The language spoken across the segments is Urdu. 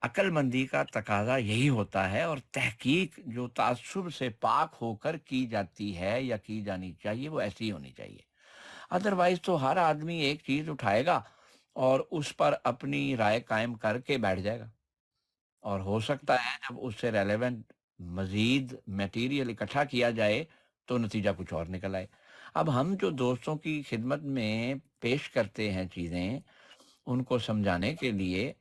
عقل مندی کا تقاضا یہی ہوتا ہے، اور تحقیق جو تعصب سے پاک ہو کر کی جاتی ہے یا کی جانی چاہیے وہ ایسی ہونی چاہیے۔ ادروائز تو ہر آدمی ایک چیز اٹھائے گا اور اس پر اپنی رائے قائم کر کے بیٹھ جائے گا، اور ہو سکتا ہے جب اس سے ریلیونٹ مزید میٹیریل اکٹھا کیا جائے تو نتیجہ کچھ اور نکل آئے۔ اب ہم جو دوستوں کی خدمت میں پیش کرتے ہیں چیزیں، ان کو سمجھانے کے لیے،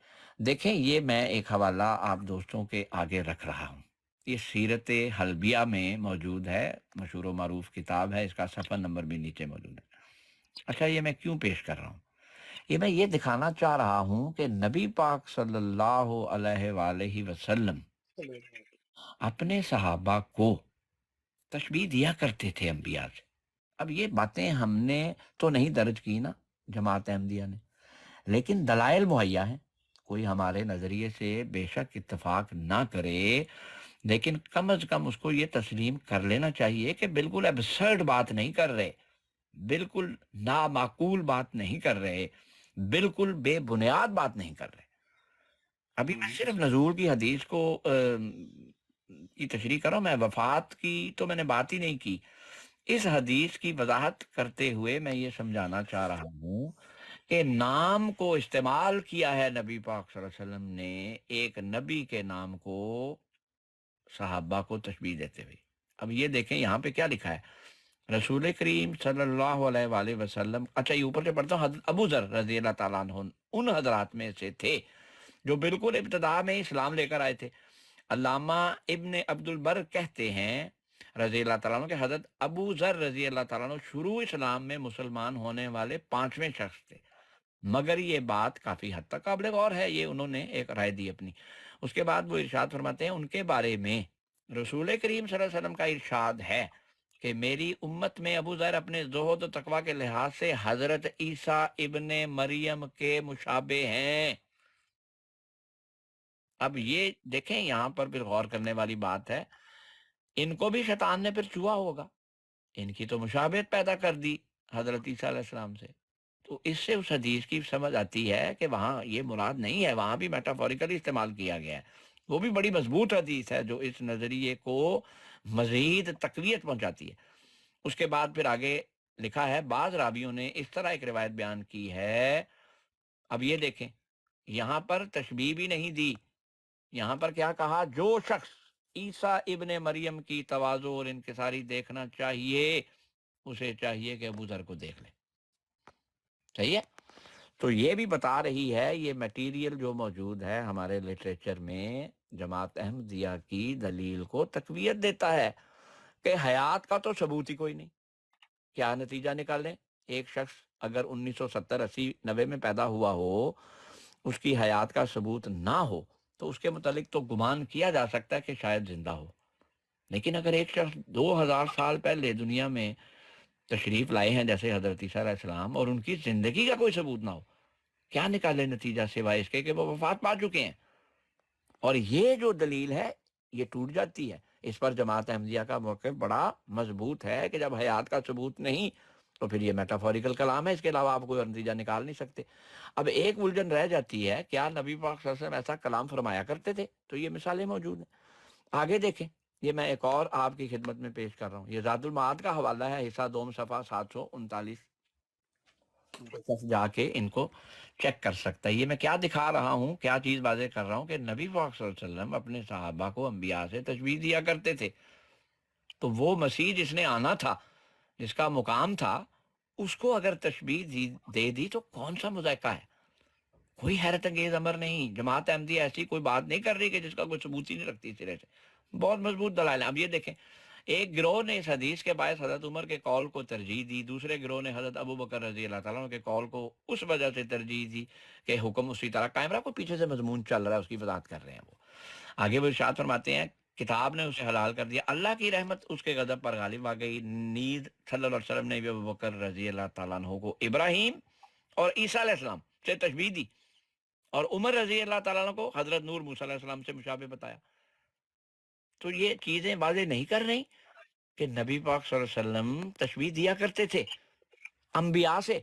دیکھیں یہ میں ایک حوالہ آپ دوستوں کے آگے رکھ رہا ہوں۔ یہ سیرت حلبیہ میں موجود ہے، مشہور و معروف کتاب ہے، اس کا صفحہ نمبر بھی نیچے موجود ہے۔ اچھا، یہ میں کیوں پیش کر رہا ہوں؟ یہ میں یہ دکھانا چاہ رہا ہوں کہ نبی پاک صلی اللہ علیہ وآلہ وسلم اپنے صحابہ کو تشبیہ دیا کرتے تھے انبیاء سے۔ اب یہ باتیں ہم نے تو نہیں درج کی نا، جماعت احمدیہ نے، لیکن دلائل مہیا ہیں۔ کوئی ہمارے نظریے سے بے شک اتفاق نہ کرے، لیکن کم از کم اس کو یہ تسلیم کر لینا چاہیے کہ بالکل ایبسرڈ بات نہیں کر رہے، بالکل نامعقول بات نہیں کر رہے، بالکل بے بنیاد بات نہیں کر رہے۔ ابھی میں صرف نزول کی حدیث کو کی تشریح کر رہا ہوں، میں وفات کی تو میں نے بات ہی نہیں کی۔ اس حدیث کی وضاحت کرتے ہوئے میں یہ سمجھانا چاہ رہا ہوں کہ نام کو استعمال کیا ہے نبی پاک صلی اللہ علیہ وسلم نے ایک نبی کے نام کو صحابہ کو تشبیہ دیتے ہوئے۔ اب یہ دیکھیں یہاں پہ کیا لکھا ہے، رسول کریم صلی اللہ علیہ وآلہ وسلم، اچھا یہ اوپر سے پڑھتا ہوں، حضرت ابو ذر رضی اللہ تعالیٰ عنہ ان حضرات میں سے تھے جو بالکل ابتدا میں اسلام لے کر آئے تھے۔ علامہ ابن عبد البر کہتے ہیں رضی اللہ تعالیٰ عنہ کہ حضرت ابو ذر رضی اللہ تعالیٰ عنہ شروع اسلام میں مسلمان ہونے والے 5ویں شخص تھے، مگر یہ بات کافی حد تک قابل غور ہے، یہ انہوں نے ایک رائے دی اپنی۔ اس کے بعد وہ ارشاد فرماتے ہیں ان کے بارے میں، رسول کریم صلی اللہ علیہ وسلم کا ارشاد ہے کہ میری امت میں ابو ذر اپنے زہد و تقوی کے لحاظ سے حضرت عیسیٰ ابن مریم کے مشابہ ہیں۔ اب یہ دیکھیں یہاں پر پھر غور کرنے والی بات ہے، ان کو بھی شیطان نے پھر چھوا ہوگا، ان کی تو مشابہت پیدا کر دی حضرت عیسیٰ علیہ السلام سے۔ تو اس سے اس حدیث کی سمجھ آتی ہے کہ وہاں یہ مراد نہیں ہے، وہاں بھی میٹافوریکلی استعمال کیا گیا ہے۔ وہ بھی بڑی مضبوط حدیث ہے جو اس نظریے کو مزید تقویت پہنچاتی ہے۔ اس کے بعد پھر آگے لکھا ہے، بعض راویوں نے اس طرح ایک روایت بیان کی ہے۔ اب یہ دیکھیں یہاں پر تشبیہ بھی نہیں دی، یہاں پر کیا کہا، جو شخص عیسیٰ ابن مریم کی تواضع اور انکساری دیکھنا چاہیے اسے چاہیے کہ ابو ذر کو دیکھ لے۔ صحیح ہے؟ تو یہ بھی بتا رہی ہے، یہ میٹیریل جو موجود ہے ہمارے لٹریچر میں جماعت احمدیہ کی دلیل کو تقویت دیتا ہے کہ حیات کا تو ثبوت ہی کوئی نہیں۔ کیا نتیجہ نکالیں، ایک شخص اگر 1970 80 90 میں پیدا ہوا ہو، اس کی حیات کا ثبوت نہ ہو تو اس کے متعلق تو گمان کیا جا سکتا ہے کہ شاید زندہ ہو، لیکن اگر ایک شخص 2000 سال پہلے دنیا میں تشریف لائے ہیں جیسے حضرت عیسیٰ علیہ السلام، اور ان کی زندگی کا کوئی ثبوت نہ ہو، کیا نکالے نتیجہ سوائے اس کے کہ وہ وفات پا چکے ہیں؟ اور یہ جو دلیل ہے یہ ٹوٹ جاتی ہے۔ اس پر جماعت احمدیہ کا موقف بڑا مضبوط ہے کہ جب حیات کا ثبوت نہیں تو پھر یہ میٹافوریکل کلام ہے، اس کے علاوہ آپ کوئی اور نتیجہ نکال نہیں سکتے۔ اب ایک الجھن رہ جاتی ہے، کیا نبی پاک صلی اللہ علیہ وسلم ایسا کلام فرمایا کرتے تھے؟ تو یہ مثالیں موجود ہیں، آگے دیکھیں۔ یہ میں ایک اور آپ کی خدمت میں پیش کر رہا ہوں، یہ زاد المعاد کا حوالہ ہے، حصہ دوم، صفحہ 739، جا کے ان کو چیک کر سکتا ہے۔ یہ میں کیا دکھا رہا ہوں، کیا چیز واضح کر رہا ہوں کہ نبی پاک صلی اللہ علیہ وسلم اپنے صحابہ کو انبیاء سے تشبیہ دیا کرتے تھے۔ تو وہ مسیح جس نے آنا تھا، جس کا مقام تھا، اس کو اگر تشبیہ دے دی تو کون سا مذائقہ ہے؟ کوئی حیرت انگیز امر نہیں۔ جماعت احمدیہ ایسی کوئی بات نہیں کر رہی کہ جس کا کوئی ثبوت ہی نہیں رکھتی سرے سے، بہت مضبوط دلائل ہیں۔ اب یہ دیکھیں، ایک گروہ نے اس حدیث کے باعث حضرت عمر کے قول کو ترجیح دی، دوسرے گروہ نے حضرت ابو بکر رضی اللہ تعالیٰ عنہ کے قول کو اس وجہ سے ترجیح دی کہ حکم اسی طرح قائم رہا، کوئی پیچھے سے مضمون چل رہا ہے اس کی وضاحت کر رہے ہیں وہ۔ آگے وہ ارشاد فرماتے ہیں، کتاب نے اسے حلال کر دیا، اللہ کی رحمت اس کے غضب پر غالب آ گئی۔ نیز صلی اللہ علیہ وسلم نے بھی ابو بکر رضی اللہ تعالیٰ عنہ کو ابراہیم اور عیسیٰ علیہ السلام سے تشبیہ دی، اور عمر رضی اللہ تعالیٰ عنہ کو حضرت نور موسیٰ علیہ السلام سے مشابہ بتایا۔ تو یہ چیزیں واضح نہیں کر رہی کہ نبی پاک صلی اللہ علیہ وسلم تشبیہ دیا کرتے تھے انبیاء سے۔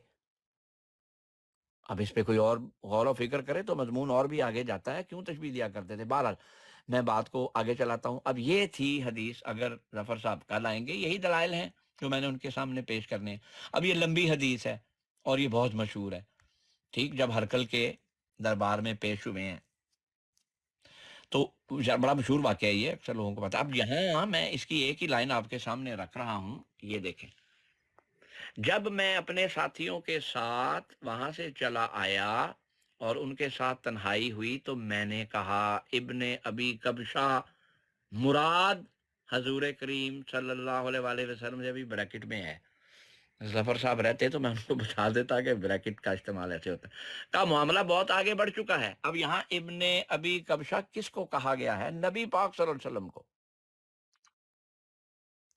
اب اس پہ کوئی اور غور و فکر کرے تو مضمون اور بھی آگے جاتا ہے، کیوں تشبیہ دیا کرتے تھے. بہرحال میں بات کو آگے چلاتا ہوں. اب یہ تھی حدیث، اگر ظفر صاحب کل آئیں گے یہی دلائل ہیں جو میں نے ان کے سامنے پیش کرنے ہیں. اب یہ لمبی حدیث ہے اور یہ بہت مشہور ہے. ٹھیک، جب ہرکل کے دربار میں پیش ہوئے ہیں تو بڑا مشہور واقعہ ہے یہ، اکثر لوگوں کو پتا. اب یہاں میں اس کی ایک ہی لائن آپ کے سامنے رکھ رہا ہوں، یہ دیکھیں. جب میں اپنے ساتھیوں کے ساتھ وہاں سے چلا آیا اور ان کے ساتھ تنہائی ہوئی تو میں نے کہا ابن ابی کبشہ مراد حضور کریم صلی اللہ علیہ وآلہ وسلم. سے بھی بریکٹ میں ہے، ظفر صاحب رہتے تو میں ان کو بتا دیتا کہ بریکٹ کا استعمال ایسے ہوتا ہے. کا معاملہ بہت آگے بڑھ چکا ہے. اب یہاں ابن ابی کبشہ کس کو کہا گیا ہے؟ نبی پاک صلی اللہ علیہ وسلم کو.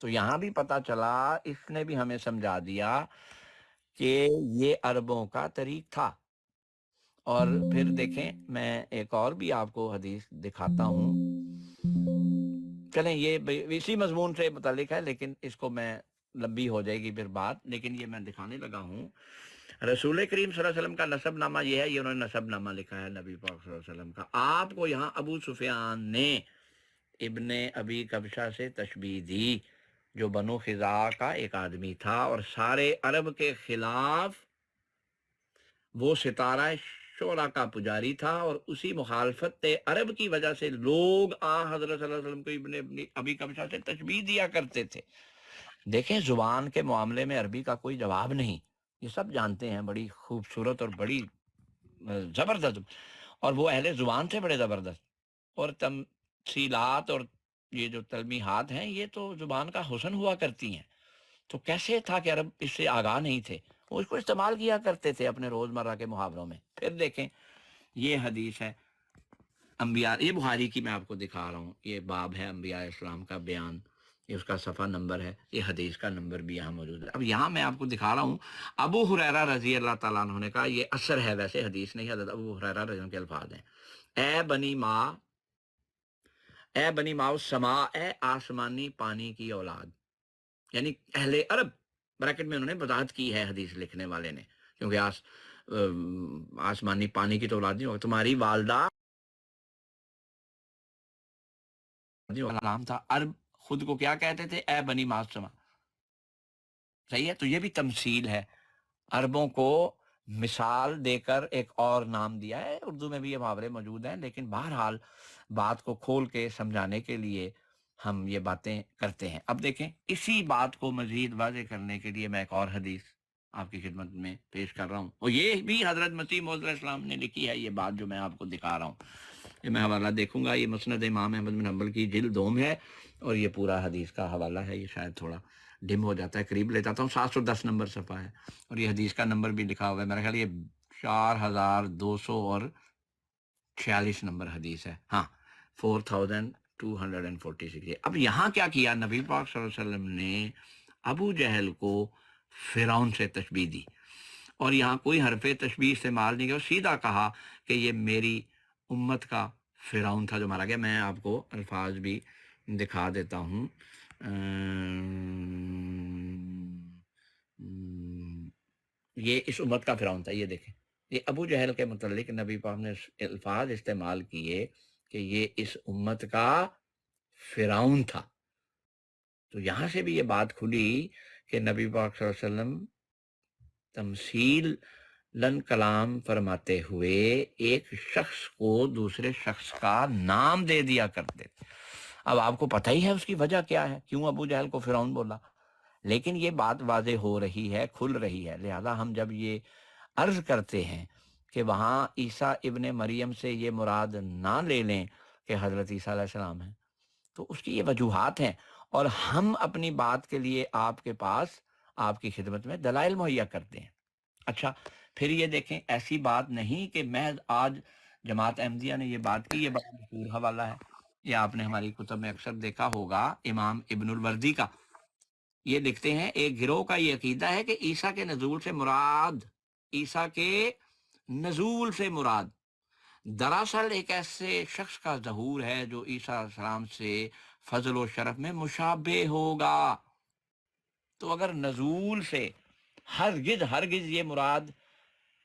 تو یہاں بھی پتا چلا، اس نے بھی ہمیں سمجھا دیا کہ یہ عربوں کا طریق تھا. اور پھر دیکھیں میں ایک اور بھی آپ کو حدیث دکھاتا ہوں. چلیں یہ اسی مضمون سے متعلق ہے لیکن اس کو میں لمبی ہو جائے گی پھر بات، لیکن یہ میں دکھانے لگا ہوں. رسول کریم صلی اللہ علیہ وسلم کا نسب نامہ یہ ہے، یہ انہوں نے نسب نامہ لکھا ہے نبی پاک صلی اللہ علیہ وسلم کا. آپ کو یہاں ابو سفیان نے ابن ابی کبشہ سے تشبیہ دی، جو بنو خزاع کا ایک آدمی تھا اور سارے عرب کے خلاف وہ ستارہ شعرا کا پجاری تھا، اور اسی مخالفت عرب کی وجہ سے لوگ حضرت صلی اللہ علیہ وسلم کو ابن ابی کبشہ سے تشبیہ دیا کرتے تھے. دیکھیں زبان کے معاملے میں عربی کا کوئی جواب نہیں، یہ سب جانتے ہیں، بڑی خوبصورت اور بڑی زبردست، اور وہ اہل زبان سے بڑے زبردست. اور تمثیلات اور یہ جو تلمیحات ہیں یہ تو زبان کا حسن ہوا کرتی ہیں. تو کیسے تھا کہ عرب اس سے آگاہ نہیں تھے، وہ اس کو استعمال کیا کرتے تھے اپنے روزمرہ کے محاوروں میں. پھر دیکھیں یہ حدیث ہے انبیاء، یہ بخاری کی میں آپ کو دکھا رہا ہوں، یہ باب ہے انبیاء اسلام کا بیان، یہ اس کا صفحہ نمبر ہے، یہ حدیث کا نمبر بھی یہاں موجود ہے. اب یہاں میں آپ کو دکھا رہا ہوں ابو ہریرہ رضی اللہ تعالیٰ عنہ نے کہا، یہ اثر ہے ویسے حدیث نہیں، حضرت ابو ہریرہ رضی اللہ کے الفاظ ہیں. اے بنی ماں، اے بنی ماء السما، اے آسمانی پانی کی اولاد، یعنی اہل عرب. بریکٹ میں انہوں نے وضاحت کی ہے حدیث لکھنے والے نے، کیونکہ آسمانی پانی کی تو اولاد نہیں ہوگی. تمہاری والدہ نام تھا. عرب خود کو کیا کہتے تھے؟ اے بنی ماء السما. صحیح ہے، تو یہ بھی تمثیل ہے. عربوں کو مثال دے کر ایک اور نام دیا ہے. اردو میں بھی یہ محاورے موجود ہیں، لیکن بہرحال بات کو کھول کے سمجھانے کے لیے ہم یہ باتیں کرتے ہیں. اب دیکھیں اسی بات کو مزید واضح کرنے کے لیے میں ایک اور حدیث آپ کی خدمت میں پیش کر رہا ہوں، اور یہ بھی حضرت مسیح موعود علیہ السلام نے لکھی ہے. یہ بات جو میں آپ کو دکھا رہا ہوں، یہ میں حوالہ دیکھوں گا، یہ مسند امام احمد بن حنبل کی جلد 2 ہے، اور یہ پورا حدیث کا حوالہ ہے. یہ شاید تھوڑا ڈم ہو جاتا ہے، قریب لے جاتا ہوں. 710 نمبر صفحہ ہے، اور یہ حدیث کا نمبر بھی لکھا ہوا ہے. میرا خیال یہ 4246 نمبر حدیث ہے. ہاں 4246. اب یہاں کیا کیا نبی پاک صلی اللہ علیہ وسلم نے؟ ابو جہل کو فرعون سے تشبیہ دی، اور یہاں کوئی حرف تشبیہ استعمال نہیں کیا، سیدھا کہا کہ یہ میری امت کا فرعون تھا جو مارا گیا. میں آپ کو الفاظ بھی دکھا دیتا ہوں. یہ اس امت کا فرعون تھا. یہ دیکھیں، یہ ابو جہل کے متعلق نبی پاک نے الفاظ استعمال کیے کہ یہ اس امت کا فرعون تھا. تو یہاں سے بھی یہ بات کھلی کہ نبی پاک صلی اللہ علیہ وسلم تمثیل لن کلام فرماتے ہوئے ایک شخص کو دوسرے شخص کا نام دے دیا کرتے تھے. اب آپ کو پتہ ہی ہے اس کی وجہ کیا ہے، کیوں ابو جہل کو فرعون بولا، لیکن یہ بات واضح ہو رہی ہے، کھل رہی ہے. لہذا ہم جب یہ عرض کرتے ہیں کہ وہاں عیسیٰ ابن مریم سے یہ مراد نہ لے لیں کہ حضرت عیسیٰ علیہ السلام ہیں، تو اس کی یہ وجوہات ہیں، اور ہم اپنی بات کے لیے آپ کے پاس، آپ کی خدمت میں دلائل مہیا کرتے ہیں. اچھا پھر یہ دیکھیں، ایسی بات نہیں کہ محض آج جماعت احمدیہ نے یہ بات کی، یہ بڑا مشہور حوالہ ہے، یہ آپ نے ہماری کتب میں اکثر دیکھا ہوگا. امام ابن الوردی کا یہ لکھتے ہیں، ایک گروہ کا یہ عقیدہ ہے کہ عیسیٰ کے نزول سے مراد، عیسیٰ کے نزول سے مراد دراصل ایک ایسے شخص کا ظہور ہے جو عیسیٰ علیہ السلام سے فضل و شرف میں مشابہ ہوگا. تو اگر نزول سے ہرگز یہ مراد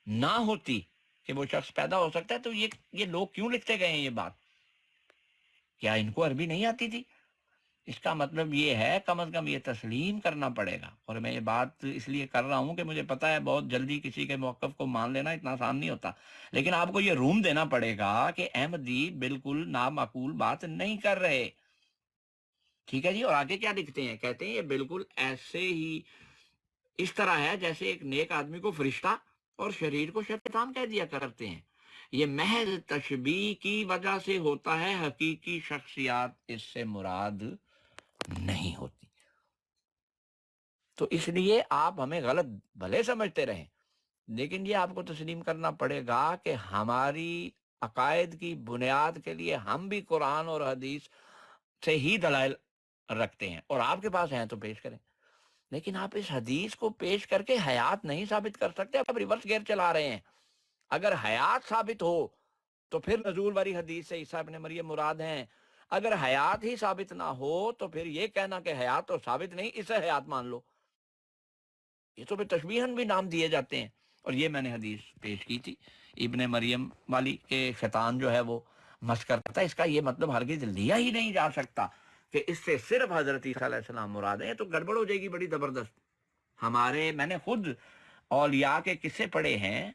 نہ ہوتی کہ وہ شخص پیدا ہو سکتا ہے تو یہ لوگ کیوں لکھتے گئے ہیں یہ بات؟ کیا ان کو عربی نہیں آتی تھی؟ اس کا مطلب یہ ہے کم از کم یہ تسلیم کرنا پڑے گا، اور میں یہ بات اس لیے کر رہا ہوں کہ مجھے پتا ہے بہت جلدی کسی کے موقف کو مان لینا اتنا آسان نہیں ہوتا، لیکن آپ کو یہ روم دینا پڑے گا کہ احمدی بالکل نامعقول بات نہیں کر رہے، ٹھیک ہے جی؟ اور آگے کیا لکھتے ہیں؟ کہتے ہیں یہ بالکل ایسے ہی اس طرح ہے جیسے ایک نیک آدمی کو فرشتہ اور شریر کو شیطان کہہ دیا کرتے ہیں، یہ محض تشبیہ کی وجہ سے ہوتا ہے، حقیقی شخصیات اس سے مراد نہیں ہوتی۔ تو اس لیے آپ ہمیں غلط بھلے سمجھتے رہیں، لیکن یہ آپ کو تسلیم کرنا پڑے گا کہ ہماری عقائد کی بنیاد کے لیے ہم بھی قرآن اور حدیث سے ہی دلائل رکھتے ہیں، اور آپ کے پاس ہیں تو پیش کریں، لیکن آپ اس حدیث کو پیش کر کے حیات نہیں ثابت کر سکتے، آپ ریورس گیئر چلا رہے ہیں۔ اگر حیات ثابت ہو تو پھر نزول والی حدیث سے عیسیٰ ابن مریم مراد ہیں، اگر حیات ہی ثابت نہ ہو تو پھر یہ کہنا کہ حیات تو ثابت نہیں، اسے حیات مان لو، یہ تو پھر تشبیہاً بھی نام دیے جاتے ہیں۔ اور یہ میں نے حدیث پیش کی تھی ابن مریم والی کہ شیطان جو ہے وہ مس کرتا ہے، اس کا یہ مطلب ہرگز لیا ہی نہیں جا سکتا کہ اس سے صرف حضرت عیسیٰ علیہ السلام مراد ہے، تو گڑبڑ ہو جائے گی بڑی زبردست۔ میں نے خود اولیاء کے قصے پڑھے ہیں،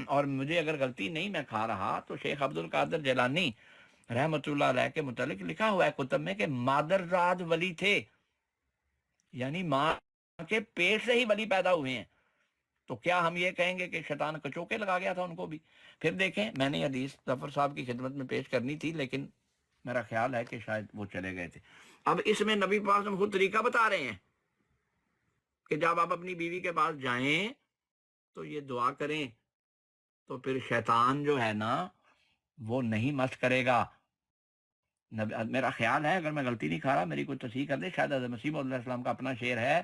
اور مجھے اگر غلطی نہیں میں کھا رہا تو شیخ عبد القادر جیلانی رحمۃ اللہ علیہ کے متعلق لکھا ہوا ہے کتب میں کہ مادرزاد ولی تھے، یعنی ماں کے پیٹ سے ہی ولی پیدا ہوئے ہیں، تو کیا ہم یہ کہیں گے کہ شیطان کچوکے لگا گیا تھا ان کو بھی؟ پھر دیکھیں، میں نے حدیث ظفر صاحب کی خدمت میں پیش کرنی تھی لیکن میرا خیال ہے کہ شاید وہ چلے گئے تھے۔ اب اس میں نبی پاک ہم خود طریقہ بتا رہے ہیں کہ جب آپ اپنی بیوی کے پاس جائیں تو یہ دعا کریں، تو پھر شیطان جو ہے نا وہ نہیں مس کرے گا۔ میرا خیال ہے، اگر میں غلطی نہیں کھا رہا میری کوئی تصحیح کر دے، شاید حضرت مسیح علیہ السلام کا اپنا شعر ہے،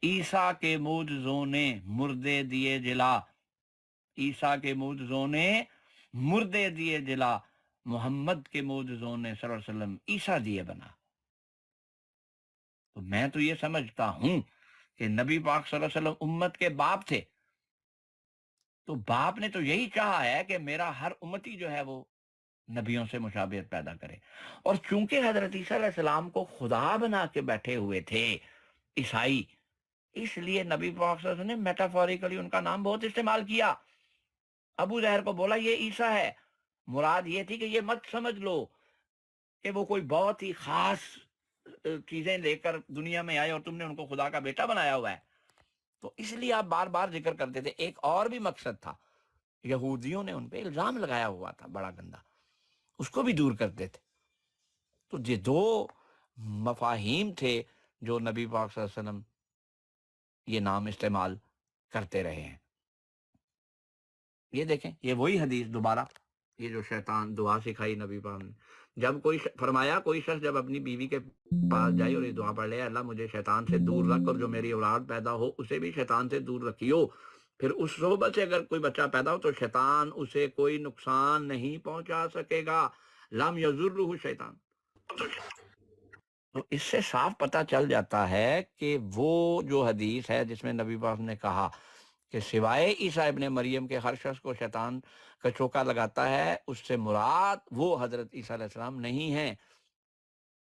عیسیٰ کے معجزوں نے مردے دیے جلا، عیسیٰ کے معجزوں نے مردے دیے جلا، محمد کے معجزوں نے صلی اللہ علیہ وسلم عیسیٰ دیے بنا۔ تو میں تو یہ سمجھتا ہوں کہ نبی پاک صلی اللہ علیہ وسلم امت کے باپ تھے، تو باپ نے تو یہی چاہا ہے کہ میرا ہر امتی جو ہے وہ نبیوں سے مشابہت پیدا کرے، اور چونکہ حضرت عیسیٰ علیہ السلام کو خدا بنا کے بیٹھے ہوئے تھے عیسائی، اس لیے نبی پاک صلی اللہ علیہ وسلم نے میٹافوریکلی ان کا نام بہت استعمال کیا۔ ابو ظہر کو بولا یہ عیسیٰ ہے، مراد یہ تھی کہ یہ مت سمجھ لو کہ وہ کوئی بہت ہی خاص چیزیں لے کر دنیا میں آئے اور تم نے ان کو خدا کا بیٹا بنایا ہوا ہے۔ تو اس لیے آپ بار بار ذکر کرتے تھے۔ ایک اور بھی مقصد تھا، یہودیوں نے ان پہ الزام لگایا ہوا تھا بڑا گندا، اس کو بھی دور کرتے تھے۔ تو یہ دو مفاہیم تھے جو نبی پاک صلی اللہ علیہ وسلم یہ نام استعمال کرتے رہے ہیں۔ یہ دیکھیں، یہ وہی حدیث دوبارہ، یہ جو شیطان دعا سکھائی نبی پاک نے، جب فرمایا کوئی شخص جب اپنی بیوی کے پاس جائے اور یہ دعا پڑھ لے، اللہ مجھے شیطان سے دور رکھ، اور جو میری اولاد پیدا ہو اسے بھی شیطان سے دور رکھیو، پھر اس صحبت سے اگر کوئی بچہ پیدا ہو تو شیطان اسے کوئی نقصان نہیں پہنچا سکے گا، لم یضرہ شیطان۔ تو اس سے صاف پتہ چل جاتا ہے کہ وہ جو حدیث ہے جس میں نبی پاک نے کہا کہ سوائے عیسیٰ ابن مریم کے ہر شخص کو شیطان کا چوکا لگاتا ہے، اس سے مراد وہ حضرت عیسیٰ علیہ السلام نہیں ہیں،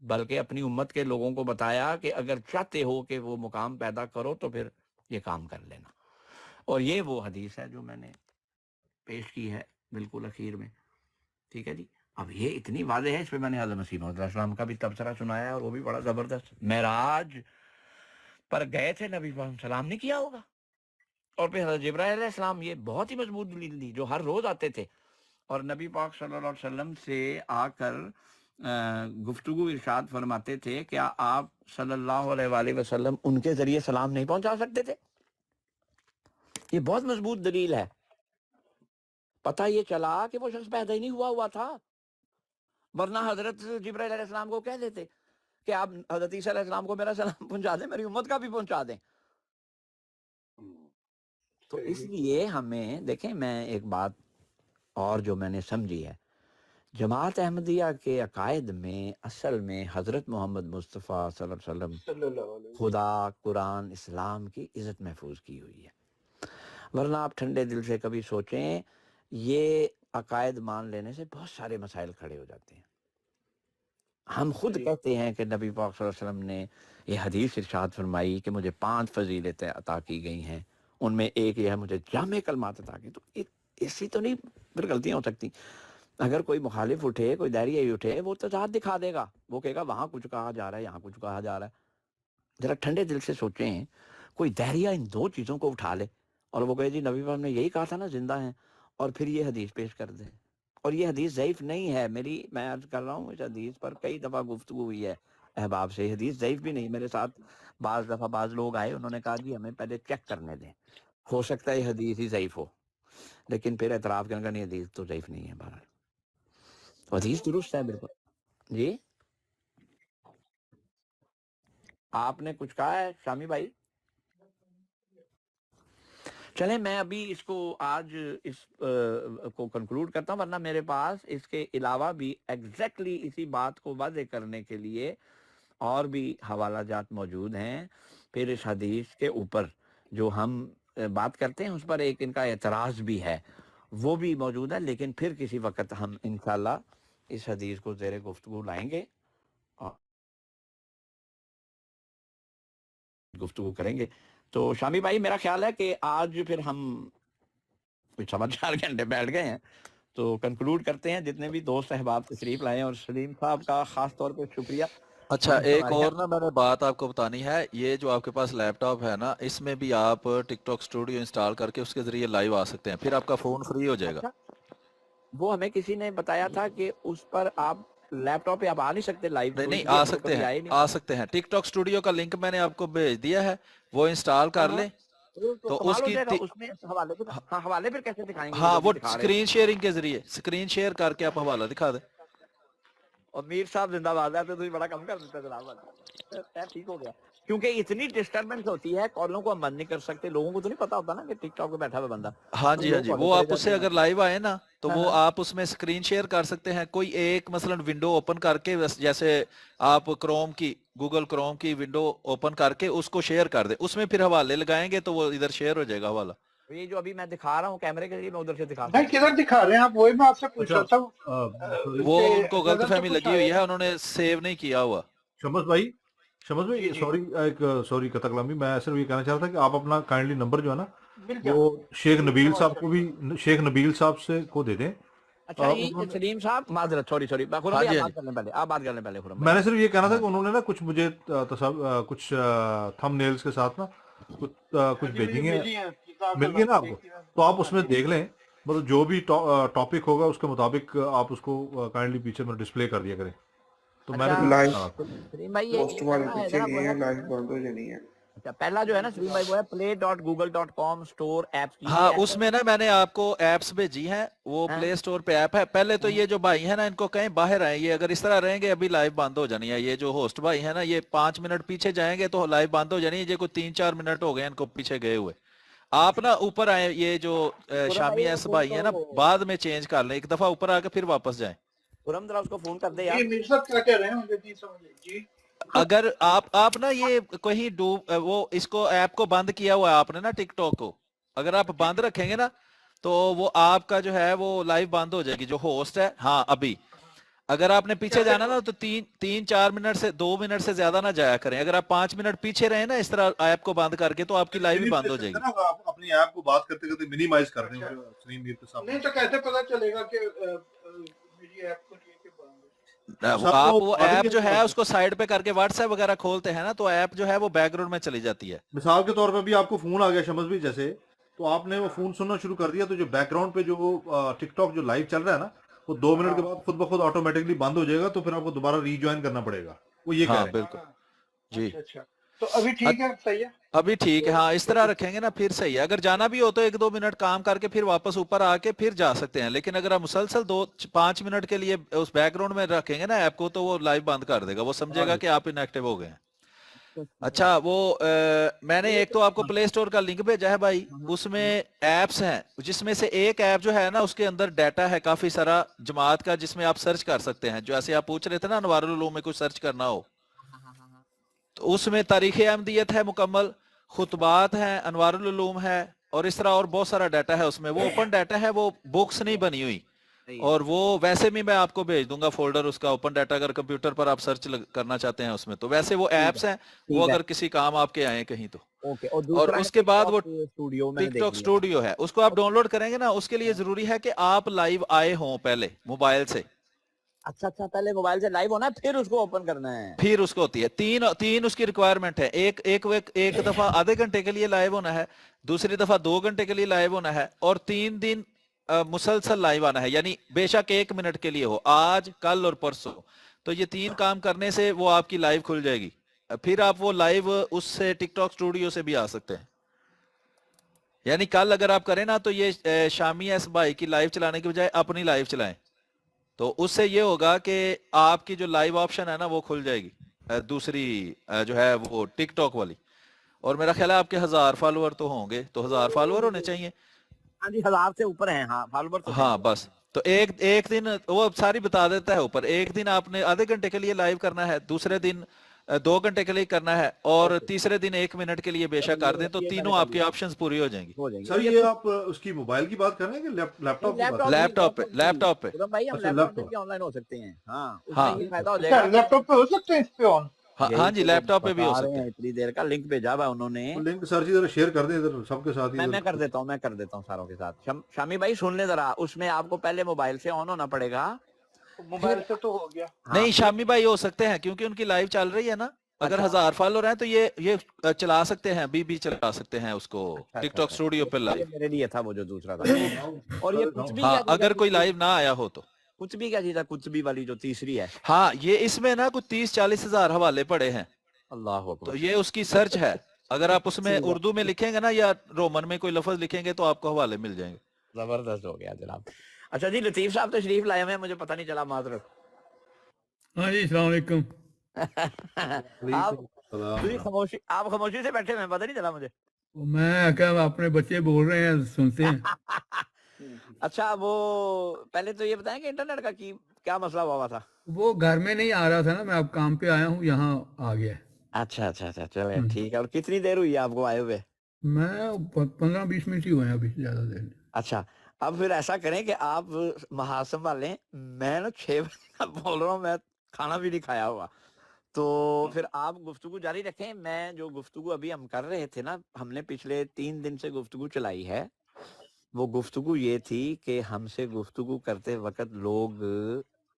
بلکہ اپنی امت کے لوگوں کو بتایا کہ اگر چاہتے ہو کہ وہ مقام پیدا کرو تو پھر یہ کام کر لینا۔ اور یہ وہ حدیث ہے جو میں نے پیش کی ہے بالکل اخیر میں، ٹھیک ہے جی؟ اب یہ اتنی واضح ہے، اس پہ میں نے حضرت مسیح علیہ السلام کا بھی تبصرہ سنایا ہے، اور وہ بھی بڑا زبردست۔ معراج پر گئے تھے نبی صلی اللہ علیہ وسلم نے کیا ہوگا، اور پھر حضرت جبرائیل علیہ السلام، یہ بہت ہی مضبوط دلیل دی، جو ہر روز آتے تھے اور نبی پاک صلی اللہ علیہ وسلم سے آ کر گفتگو ارشاد فرماتے تھے، کیا آپ صلی اللہ علیہ وآلہ وسلم ان کے ذریعے سلام نہیں پہنچا سکتے تھے؟ یہ بہت مضبوط دلیل ہے۔ پتہ یہ چلا کہ وہ شخص پیدا ہی نہیں ہوا تھا، ورنہ حضرت جبرائیل علیہ السلام کو کہہ دیتے کہ آپ حضرت عیسیٰ علیہ السلام کو میرا سلام پہنچا دیں، میری امت کا بھی پہنچا دیں۔ تو اس لیے ہمیں دیکھیں، میں ایک بات اور جو میں نے سمجھی ہے، جماعت احمدیہ کے عقائد میں اصل میں حضرت محمد مصطفیٰ صلی اللہ علیہ وسلم خدا، قرآن، اسلام کی عزت محفوظ کی ہوئی ہے۔ ورنہ آپ ٹھنڈے دل سے کبھی سوچیں، یہ عقائد مان لینے سے بہت سارے مسائل کھڑے ہو جاتے ہیں۔ ہم خود کہتے ہیں کہ نبی پاک صلی اللہ علیہ وسلم نے یہ حدیث ارشاد فرمائی کہ مجھے 5 فضیلتیں عطا کی گئی ہیں، ان میں ایک یہ ہے مجھے جامع کلمات عطا کی۔ تو ایسی تو نہیں پھر غلطیاں ہو سکتی۔ اگر کوئی مخالف اٹھے، کوئی داعیہ اٹھے، وہ تضاد دکھا دے گا، وہ کہے گا وہاں کچھ کہا جا رہا ہے، یہاں کچھ کہا جا رہا ہے۔ ذرا ٹھنڈے دل سے سوچیں، کوئی داعیہ ان 2 چیزوں کو اٹھا لے اور وہ کہے جی نبی پاک نے یہی کہا تھا نا زندہ ہیں، اور پھر یہ حدیث پیش کر دے، اور یہ حدیث ضعیف نہیں ہے، میں عرض کر رہا ہوں اس حدیث پر کئی دفعہ گفتگو ہوئی ہے احباب سے، حدیث ضعیف بھی نہیں۔ میرے ساتھ بعض دفعہ بعض لوگ آئے، انہوں نے کہا جی ہمیں پہلے چیک کرنے دیں، ہو سکتا ہے یہ حدیث ہی ضعیف ہو، لیکن پھر اعتراف کرنے کا نہیں، حدیث تو ضعیف نہیں ہے۔ بہرحال حدیث درست ہے بالکل۔ جی آپ نے کچھ کہا ہے شامی بھائی؟ چلیں میں ابھی اس کو آج اس کو کنکلوڈ کرتا ہوں، ورنہ میرے پاس اس کے علاوہ بھی ایگزیکٹلی اسی بات کو واضح کرنے کے لیے اور بھی حوالہ جات موجود ہیں۔ پھر اس حدیث کے اوپر جو ہم بات کرتے ہیں اس پر ایک ان کا اعتراض بھی ہے، وہ بھی موجود ہے، لیکن پھر کسی وقت ہم انشاءاللہ اس حدیث کو زیر گفتگو لائیں گے اور گفتگو کریں گے۔ تو شامی بھائی میرا خیال ہے کہ آج پھر ہم کچھ 4.5 گھنٹے بیٹھ گئے ہیں، تو کنکلوڈ کرتے ہیں۔ جتنے بھی دوست احباب تشریف لائے ہیں، اور سلیم صاحب کا خاص طور پہ شکریہ۔ اچھا انہوں نے ایک ہمارے اور نا میں نے بات آپ کو بتانی ہے، یہ جو آپ کے پاس لیپ ٹاپ ہے نا، اس میں بھی آپ ٹک ٹاک اسٹوڈیو انسٹال کر کے اس کے ذریعے لائیو آ سکتے ہیں، پھر آپ کا فون فری ہو جائے گا۔ اچھا، وہ ہمیں کسی نے بتایا تھا کہ اس پر آپ لیپ ٹاپ پہ آپ آ نہیں سکتے لائیو، نہیں تو نہیں اس لیے آ ہم تو سکتے کبھی ہیں، آئے نہیں۔ آ سکتے ہیں۔ ٹک ٹاک اسٹوڈیو کا لنک میں نے آپ کو بھیج دیا ہے، وہ انسٹال ہاں کر ہاں، لیں تو تو اس کمال ہو کی جائے گا۔ اس میں حوالے پہ، ہاں حوالے پھر کیسے دکھائیں گے وہ ہاں جو وہ ابھی دکھا رہے اسکرین شیئرنگ کے ذریعے اسکرین شیئر کر کے آپ حوالہ دکھا دیں۔ اور میر صاحب زندہ باد ہے، تو تھی بڑا کم کر دیتا جناب۔ خیر ٹھیک ہو گیا، کیونکہ اتنی ڈسٹربنس ہوتی ہے، کالوں کو ہم بند نہیں کر سکتے، لوگوں کو تو نہیں پتا ہوتا نا کہ ٹک ٹاک پہ بیٹھا ہوا بندہ، ہاں تو جی ہاں لوگ جی، کالیں وہ کرے آپ اس سے جاتے ہیں۔ اگر لائیو آئے نا تو ہاں وہ ہاں آپ اس میں اسکرین شیئر کر سکتے ہیں، کوئی ایک مثلا ونڈو اوپن کر کے، جیسے آپ کروم کی گوگل کروم کی ونڈو اوپن کر کے اس کو شیئر کر دیں، اس میں پھر حوالے لگائیں گے تو وہ ادھر شیئر ہو جائے گا حوالہ۔ یہ جو ابھی میں دکھا رہا ہوں کیمرے کے ذریعے، میں ادھر سے دکھا بھائی سکتا ہوں۔ کدھر دکھا رہے ہیں آپ؟ وہی میں آپ سے پوچھ رہا اچھا تھا وہ کہ ان کو غلط نظر تو فہمی کچھ لگی آیا ہوئی ہے، نا۔ انہوں نے سیو نہیں کیا ہوا۔ شمس جی بھائی جی سوری، ایک سوری قطع کلامی، میں صرف یہ کہنا چاہ رہا تھا کہ آپ اپنا کائنڈلی نمبر جو ہے نا مل گیا، وہ شیخ نبیل نواز صاحب کو شریف بھی، کا۔ شیخ نبیل صاحب سے کو دے دیں۔ اچھا انہوں یہ نے، سلیم صاحب معذرت، سوری خرم ہاں بھائی، آپ جی ہاں جی، بات کرنے پہلے، آپ بات کرنے پہلے خرم بھائی۔ میں نے صرف یہ کہنا تھا ہاں کہ انہوں نے نا کچھ مجھے کچھ تھم نیلز کے ساتھ نا ہاں کچھ جی مجھے بھیجی ہیں، بھیجی ہیں، جزاک مل گئی نا اللہ، آپ کو؟ دیکھیے تو آپ اس ہاں میں جی۔ دیکھ لیں، مطلب جو بھی ٹاپک ہوگا اس کے مطابق آپ اس کو کائنڈلی پیچھے میں ڈسپلے کر دیا کریں۔ تو میں نے اچھا صرف لائف کہا تھا۔ سلیم بھائی، یہ پوسٹ والے پہلا ہے پیچھے نا وہ گئے ہے، ہیں، لائف بند ہو جانی ہے۔ اچھا پہلا جو ہے نا سلیم بھائی وہ ہے play.google.com اسٹور ایپس، یہ ہاں ایپ اس ہے۔ میں نا میں نے آپ کو ایپس بھیجی ہیں، وہ ہاں پلے اسٹور پہ ایپ ہے۔ پہلے تو ہاں یہ جو بھائی ہیں نا ان کو کہیں باہر آئیں، یہ اگر اس طرح رہیں گے ابھی لائیو بند ہو جانی ہے۔ یہ جو ہوسٹ بھائی ہیں نا یہ 5 منٹ پیچھے جائیں گے تو لائیو بند ہو جانی ہے، یہ کوئی 3-4 منٹ ہو گئے ان کو پیچھے گئے ہوئے۔ آپ نا اوپر آئیں، یہ جو خرم بھائی شامی وہ ایس فون بھائی ہیں نا تو، بعد میں چینج کر لیں، ایک دفعہ اوپر آ کے پھر واپس جائیں۔ خرم ذرا اس کو فون کر دے یار۔ جی میر صاحب کیا کہہ رہے ہیں؟ مجھے نہیں سمجھ آئی۔ جی اگر آپ نا یہ کہیں وہ اس کو ایپ کو بند کیا ہوا ہے آپ نے نا ٹک ٹاک کو، اگر آپ بند رکھیں گے نا تو وہ آپ کا جو ہے وہ لائیو بند ہو جائے گی جو ہوسٹ ہے۔ ہاں ابھی اگر آپ نے پیچھے کیسے؟ جانا نا تو 3-4 منٹ سے 2 منٹ سے زیادہ نہ جایا کریں۔ اگر آپ 5 منٹ پیچھے رہیں نا اس طرح ایپ کو بند کر کے تو آپ کی لائیو بھی بند ہو مینیپولیشن جائے ہے گی۔ نا، آپ اپنی ایپ کو بات کرتے کرتے منیمائز کر دیں اچھا، سلیم میر کے سامنے۔ نہیں تو کیسے پتا چلے گا کہ میری ایپ کو یہ کہ بند ہے؟ مثال کو آپ وہ بتا دیں ایپ جو ہے کہ اس کو سائڈ پہ کر کے واٹس ایپ وغیرہ کھولتے ہیں نا تو ایپ جو ہے وہ بیک گراؤنڈ میں چلی جاتی ہے۔ مثال کے طور پہ بھی آپ کو فون آ گیا شمس بھی جیسے، تو آپ نے وہ فون سننا شروع کر دیا، تو جو بیک گراؤنڈ پہ جو ٹک ٹاک جو لائیو چل رہا ہے نا وہ 2 منٹ کے ہاں بعد خود بخود آٹومیٹکلی بند ہو جائے گا، تو پھر آپ کو دوبارہ ری جوائن کرنا پڑے گا، وہ یہ کہہ ہاں رہے ہیں۔ بالکل ہاں، جی۔ اچھا اچھا، تو ابھی ٹھیک ہے، صحیح ہے۔ ابھی ٹھیک ہے، ہاں اس طرح رکھیں گے نا پھر صحیح ہے۔ اگر جانا بھی ہو تو 1-2 منٹ کام کر کے پھر واپس اوپر آ کے پھر جا سکتے ہیں، لیکن اگر آپ مسلسل 2-5 منٹ کے لیے اس بیک گراؤنڈ میں رکھیں گے نا ایپ کو تو وہ لائیو بند کر دے گا، وہ سمجھے ہاں گا جی، کہ آپ انیکٹیو ہو گئے ہیں۔ اچھا وہ میں نے ایک تو آپ کو پلے اسٹور کا لنک بھیجا ہے بھائی، اس میں ایپس ہیں جس میں سے ایک ایپ جو ہے نا اس کے اندر ڈیٹا ہے کافی سارا جماعت کا، جس میں آپ سرچ کر سکتے ہیں، جو ایسے آپ پوچھ رہے تھے نا انوار العلوم میں کچھ سرچ کرنا ہو تو اس میں تاریخ احمدیت ہے مکمل، خطبات ہیں، انوار العلوم ہے، اور اس طرح اور بہت سارا ڈیٹا ہے اس میں. وہ اوپن ڈیٹا ہے, وہ بکس نہیں بنی ہوئی, اور وہ ویسے بھی میں آپ کو بھیج دوں گا فولڈر اس کا اوپن ڈیٹا, اگر کمپیوٹر پر آپ سرچ کرنا چاہتے ہیں اس میں. تو ویسے وہ ایپس ہیں, وہ اگر کسی کام آپ کے آئیں کہیں تو. اوکے. اور اور دوسرا اس کے بعد وہ اسٹوڈیو میں نے ٹک دیکھ ٹاک لیا. اسٹوڈیو ہے, اس کو آپ ڈاؤن لوڈ کریں گے نا, اس کے لیے ضروری ہے کہ آپ لائیو آئے ہوں پہلے موبائل سے. اچھا اچھا, پہلے موبائل سے لائیو ہونا ہے پھر اس کو اوپن کرنا ہے. پھر اس کو ہوتی ہے تین اس کی ریکوائرمنٹ ہے. ایک دفعہ آدھے گھنٹے کے لیے لائیو ہونا ہے, دوسری دفعہ 2 گھنٹے کے لیے لائیو ہونا ہے, اور 3 دن مسلسل لائیو آنا ہے. یعنی بے شک 1 منٹ کے لیے ہو, آج کل اور پرسوں. تو یہ 3 کام کرنے سے وہ آپ کی لائیو کھل جائے گی. پھر آپ وہ لائیو اس سے ٹک ٹاک اسٹوڈیو سے بھی آ سکتے ہیں. یعنی کل اگر آپ کریں نا تو یہ شامی ایس بھائی کی لائیو چلانے کی بجائے اپنی لائیو چلائیں, تو اس سے یہ ہوگا کہ آپ کی جو لائیو آپشن ہے نا وہ کھل جائے گی, دوسری جو ہے وہ ٹک ٹاک والی. اور میرا خیال ہے آپ کے 1000 فالوور تو ہوں گے, تو 1000 فالوور ہونے چاہیے. ہاں جی, 1000 سے اوپر ہیں. ہاں, فالوور تو ہاں بس, تو ایک دن وہ ساری بتا دیتا ہے اوپر. ایک دن آپ نے آدھے گھنٹے کے لیے لائیو کرنا ہے, دوسرے دن 2 گھنٹے کے لیے کرنا ہے, اور تیسرے دن 1 منٹ کے لیے بے شک کر دیں, تو تینوں آپ کی آپشنز پوری ہو جائیں گی. ہو جائیں گے. سر یہ آپ اس کی موبائل کی بات کر رہے ہیں کہ لیپ ٹاپ کی بات کر رہے لیپ ٹاپ پہ بھائی ہم اچھا, لیپ لیپ ٹاپ پہ ٹاپ. بھی آن لائن ہو سکتے ہیں. ہاں, اس ہاں. میں یہ فائدہ ہو جائے اچھا گا. لیپ ٹاپ پہ ہو سکتے ہیں اس پہ آن؟ ہاں جی, لیپ ٹاپ پہ بھی ہو سکتے ہیں. اتنی دیر کا لنک بھیجا ہوا انہوں نے. لنک سر جی ذرا شیئر کر دیں ادھر سب کے ساتھ. میں کر دیتا ہوں ساروں کے ساتھ. شامی بھائی سن لیں ذرا, اس میں آپ کو پہلے موبائل سے آن ہونا پڑے گا. موبائل سے تو ہو گیا. نہیں, شامی بھائی ہو سکتے ہیں کیونکہ ان کی لائیو چل رہی ہے نا. اگر 1000 فالوور ہیں تو یہ چلا سکتے ہیں, بھی چلا سکتے ہیں اس کو ٹک ٹاک اسٹوڈیو پہ لائیو. میرے لیے تھا وہ جو دوسرا تھا. اور یہ کچھ بھی ہاں, کیا چیز ہے؟ اگر کوئی لائیو نہ آیا ہو تو. کچھ بھی کیا چیز ہے, کچھ بھی والی جو تیسری ہے. ہاں, یہ اس میں نا کچھ 30-40 ہزار حوالے پڑے ہیں, اللہ اکبر. تو یہ اس کی سرچ ہے. اگر آپ اس میں اردو میں لکھیں گے نا یا رومن میں کوئی لفظ لکھیں گے تو آپ کو حوالے مل جائیں گے. زبردست ہو گیا جناب. اچھا جی, لطیف صاحب تشریف لائے ہوئے ہیں, مجھے پتہ نہیں چلا, معذرت. ہاں جی, السلام علیکم. آپ خاموشی سے بیٹھے ہوئے ہیں, پتہ نہیں چلا مجھے. میں کیا اپنے بچے بول رہے ہیں, سنتے ہیں. اچھا, وہ پہلے تو یہ بتائیں کہ انٹرنیٹ کا کیا مسئلہ ہوا تھا. وہ گھر میں نہیں آ رہا تھا نا, میں اب کام پہ آیا ہوں, یہاں آ گیا. اچھا, چلے ٹھیک ہے. اور کتنی دیر ہوئی آپ کو آئے ہوئے؟ میں 15-20 منٹ ہی ہوئے ہیں ابھی, زیادہ دیر نہیں. اچھا, اب پھر ایسا کریں کہ آپ محاسب والے, میں نا 6 بجے بول رہا ہوں, میں کھانا بھی نہیں کھایا ہوا, تو پھر آپ گفتگو جاری رکھیں. میں جو گفتگو ابھی ہم کر رہے تھے نا, ہم نے پچھلے 3 دن سے گفتگو چلائی ہے, وہ گفتگو یہ تھی کہ ہم سے گفتگو کرتے وقت لوگ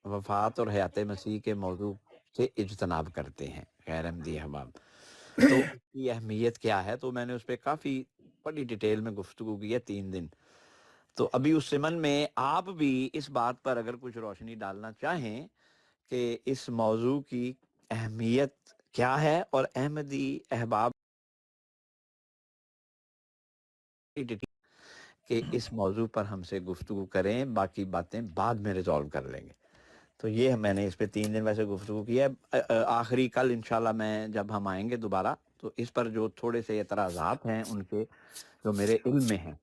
وفات اور حیات مسیح کے موضوع سے اجتناب کرتے ہیں, غیر احمدی احباب, تو اس کی اہمیت کیا ہے. تو میں نے اس پہ کافی بڑی ڈیٹیل میں گفتگو کی ہے 3 دن. تو ابھی اس ضمن میں آپ بھی اس بات پر اگر کچھ روشنی ڈالنا چاہیں کہ اس موضوع کی اہمیت کیا ہے, اور احمدی احباب کہ اس موضوع پر ہم سے گفتگو کریں, باقی باتیں بعد میں ریزالو کر لیں گے. تو یہ میں نے اس پہ 3 دن ویسے گفتگو کی ہے. آخری کل انشاءاللہ میں جب ہم آئیں گے دوبارہ, تو اس پر جو تھوڑے سے اعتراضات ہیں ان کے, جو میرے علم میں ہیں,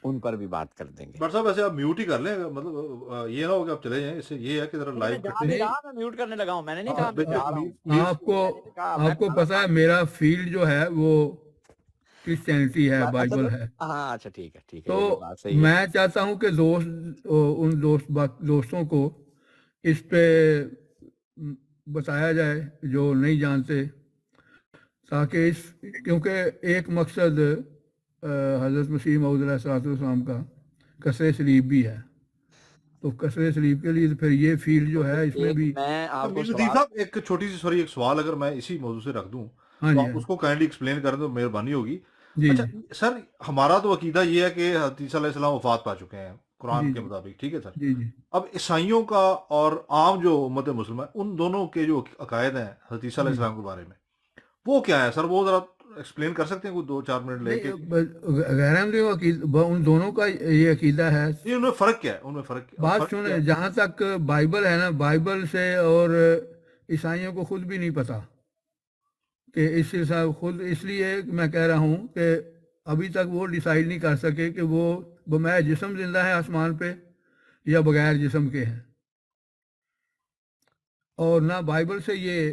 ان پر بھی بات کر دیں گے. ڈاکٹر صاحب ویسے آپ میوٹ ہی کر لیں, مطلب یہ نہ ہو کہ آپ چلے جائیں. اس سے یہ ہے کہ ذرا لائیو میں میوٹ کرنے لگا ہوں, میں نے نہیں کہا میں جا رہا ہوں. آپ کو پتا ہے میرا فیلڈ جو ہے وہ کرسچینٹی ہے, بائبل ہے. ہاں اچھا ٹھیک ہے. تو میں چاہتا ہوں کہ ان دوستوں کو اس پہ بتایا جائے جو نہیں جانتے, تاکہ کیونکہ ایک مقصد حضرت مسیح موعود علیہ الصلوۃ والسلام کا کثرِ صلیب بھی ہے. تو کثرِ صلیب کے لیے پھر یہ فیلڈ جو ہے اس میں بھی. ایک چھوٹی سی ایک سوال اگر میں اسی موضوع سے رکھ دوں ہاں تو جی, آپ اس کو کائنڈلی ایکسپلین کر دیں تو مہربانی ہوگی. جی اچھا سر, ہمارا تو عقیدہ یہ ہے کہ حضرت عیسیٰ علیہ السلام وفات پا چکے ہیں قرآن کے مطابق, ٹھیک ہے سر. جی جی. اب عیسائیوں کا اور عام جو امت مسلمہ ہے, ان دونوں کے جو عقائد ہیں حضرت عیسیٰ علیہ السلام کے بارے میں, وہ کیا ہے سر؟ وہ ذرا ایکسپلین کر سکتے ہیں کوئی 2-4 منٹ لے کے؟ غیر احمدی ان دونوں کا یہ عقیدہ ہے. ان میں فرق کیا ہے؟ ان میں فرق بات سنیں, جہاں تک بائبل ہے نا, بائبل سے اور عیسائیوں کو خود بھی نہیں پتا کہ خود, اس لیے میں کہہ رہا ہوں کہ ابھی تک وہ ڈیسائیڈ نہیں کر سکے کہ وہ بمائے جسم زندہ ہے آسمان پہ یا بغیر جسم کے ہیں. اور نہ بائبل سے یہ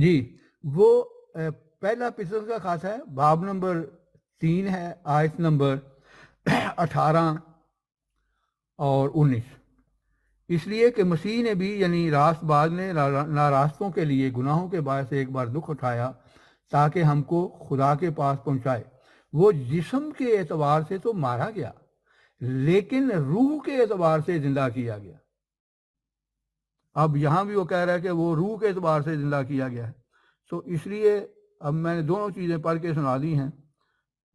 جی وہ پہلا پسل کا خاص ہے، باب نمبر 3 ہے، آیت نمبر 18 اور 19۔ اس لیے کہ مسیح نے بھی یعنی راست باز نے ناراستوں کے لیے گناہوں کے باعث ایک بار دکھ اٹھایا تاکہ ہم کو خدا کے پاس پہنچائے۔ وہ جسم کے اعتبار سے تو مارا گیا لیکن روح کے اعتبار سے زندہ کیا گیا۔ اب یہاں بھی وہ کہہ رہا ہے کہ وہ روح کے اعتبار سے زندہ کیا گیا ہے۔ تو اس لیے اب میں نے دونوں چیزیں پڑھ کے سنا دی ہیں۔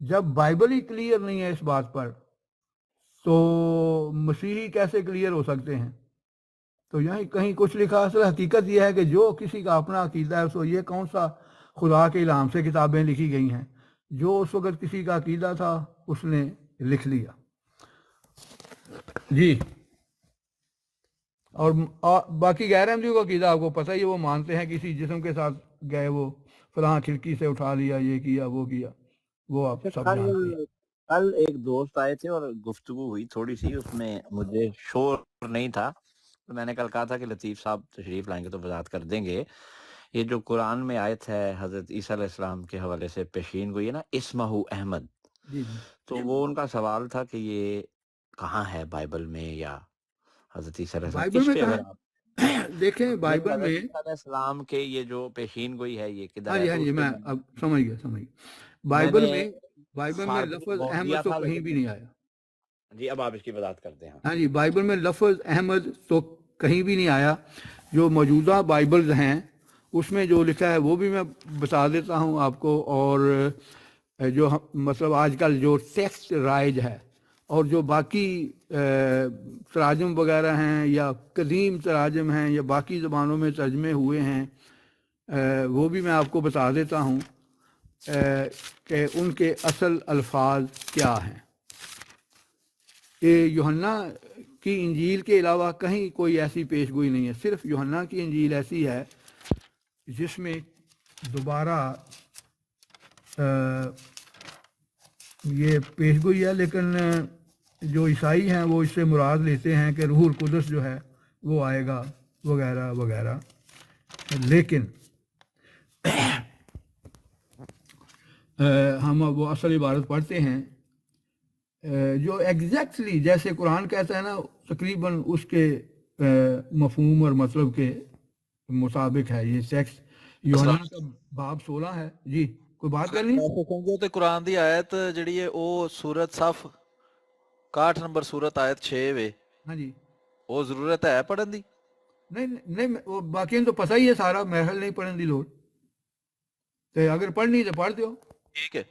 جب بائبل ہی کلیئر نہیں ہے اس بات پر تو مسیحی کیسے کلیئر ہو سکتے ہیں؟ تو یہاں کہیں کچھ لکھا، اصل حقیقت یہ ہے کہ جو کسی کا اپنا عقیدہ ہے اس کو یہ کون سا خدا کے الہام سے کتابیں لکھی گئی ہیں، جو اس وقت کسی کا عقیدہ تھا اس نے لکھ لیا۔ جی اور باقی غیر احمدیوں کا عقیدہ آپ کو پتہ ہی ہے، وہ مانتے ہیں کسی جسم کے ساتھ گئے، وہ فلاں کھڑکی سے اٹھا لیا، یہ کیا وہ کیا، وہ آپ سب جانتے ہیں۔ کل ایک دوست آئے تھے اور گفتگو ہوئی تھوڑی سی، اس میں مجھے شور نہیں تھا، تو میں نے کل کہا تھا کہ لطیف صاحب تشریف لائیں گے تو وضاحت کر دیں گے۔ یہ جو قرآن میں آیت ہے حضرت عیسیٰ علیہ السلام کے حوالے سے پیشین گوئی ہے نا، اسمہ احمد، جی جی تو وہ ان کا سوال تھا کہ یہ کہاں ہے بائبل میں یا حضرت عیسیٰ علیہ السلام بائبل اس میں پہ کہاں اگر ہے؟ آپ دیکھیں بائبل حضرت میں، عیسیٰ علیہ السلام کے یہ جو پیشین گوئی ہے یہ کدھر ہاں ہے، جی ہاں تو جی اس پہ میں اب سمجھ گیا میں بائبل نے میں، بائبل میں فارسی لفظ بول دیا احمد تو تھا کہیں بھی لیکن نہیں آیا۔ جی اب آپ اس کی وضاحت کرتے ہیں۔ ہاں جی بائبل میں لفظ احمد تو کہیں بھی نہیں آیا۔ جو موجودہ بائبلز ہیں اس میں جو لکھا ہے وہ بھی میں بتا دیتا ہوں آپ کو، اور جو مطلب آج کل جو ٹیکسٹ رائج ہے اور جو باقی تراجم وغیرہ ہیں یا قدیم تراجم ہیں یا باقی زبانوں میں ترجمے ہوئے ہیں، وہ بھی میں آپ کو بتا دیتا ہوں کہ ان کے اصل الفاظ کیا ہیں۔ کہ یوحنا کی انجیل کے علاوہ کہیں کوئی ایسی پیش گوئی نہیں ہے، صرف یوحنا کی انجیل ایسی ہے جس میں دوبارہ یہ پیش گوئی ہے، لیکن جو عیسائی ہیں وہ اس سے مراد لیتے ہیں کہ روح القدس جو ہے وہ آئے گا وغیرہ وغیرہ، لیکن ہم وہ اصل عبارت پڑھتے ہیں جو ایگزیکٹلی جیسے قرآن کہتا ہے نا، تقریباً اس کے مفہوم اور مطلب کے مطابق ہے یہ ٹیکسٹ۔ یوحنا کا باب 16 ہے۔ جی کوئی بات کرنی؟ سمجھو تے قرآن دی آیت جڑی ہے او سورت صف 61 نمبر سورت آیت 6 وے، ہاں جی او ضرورت ہے پڑھن دی؟ نہیں وہ باقی تو پتہ ہی ہے سارا، محل نہیں پڑھنے دی لوڑ، تو اگر پڑھنی تو پڑھ دیو۔ ٹھیک ہے،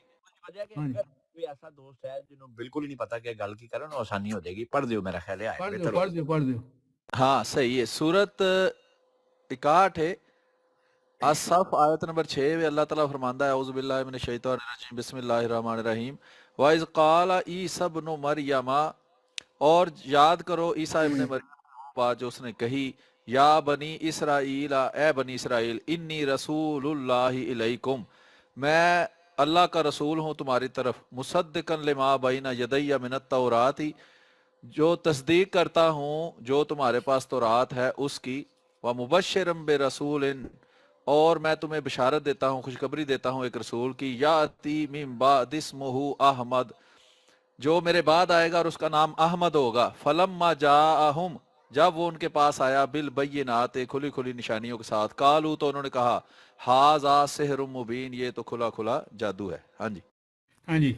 وجہ کہ ہاں جی اگر کوئی ایسا دوست ہے جنہوں بالکل ہی نہیں پتا کہ گل کی کرو نا، آسانی ہو جائے گی، پڑھ دیو، میرا خیال ہے پڑھ دیو بہتر پڑھ ہوگا۔ دیو پڑھ دیو۔ ہاں صحیح ہے۔ سورت 61 ہے، الصف آیت نمبر 6 میں اللہ تعالیٰ فرماندا ہے اعوذ باللہ من الشیطان الرجیم بسم اللہ الرحمن الرحیم وَإِذْ قَالَ عِيسَى ابْنُ مَرْيَمَ، اور یاد کرو عیسیٰ ابن مریم بات جو اس نے کہی، یا بنی اسرائیل، اے بنی اسرائیل، انی رسول اللہ الیکم، میں اللہ کا رسول ہوں تمہاری طرف، مصدقاً لما بین یدی من التوراۃ، جو تصدیق کرتا ہوں جو تمہارے پاس تورات ہے اس کی، وَمُبَشِّرًا بِرَسُولٍ، اور میں تمہیں بشارت دیتا ہوں، خوشخبری دیتا ہوں ایک رسول کی، یاتی من بعد اسمہ احمد، جو میرے بعد آئے گا اور اس کا نام احمد ہوگا، فلما جاءہم، جب وہ ان کے پاس آیا، بالبینات، کھلی کھلی نشانیوں کے ساتھ، قالو، تو انہوں نے کہا، ھذا سحر مبین، یہ تو کھلا کھلا جادو ہے۔ ہاں جی ہاں جی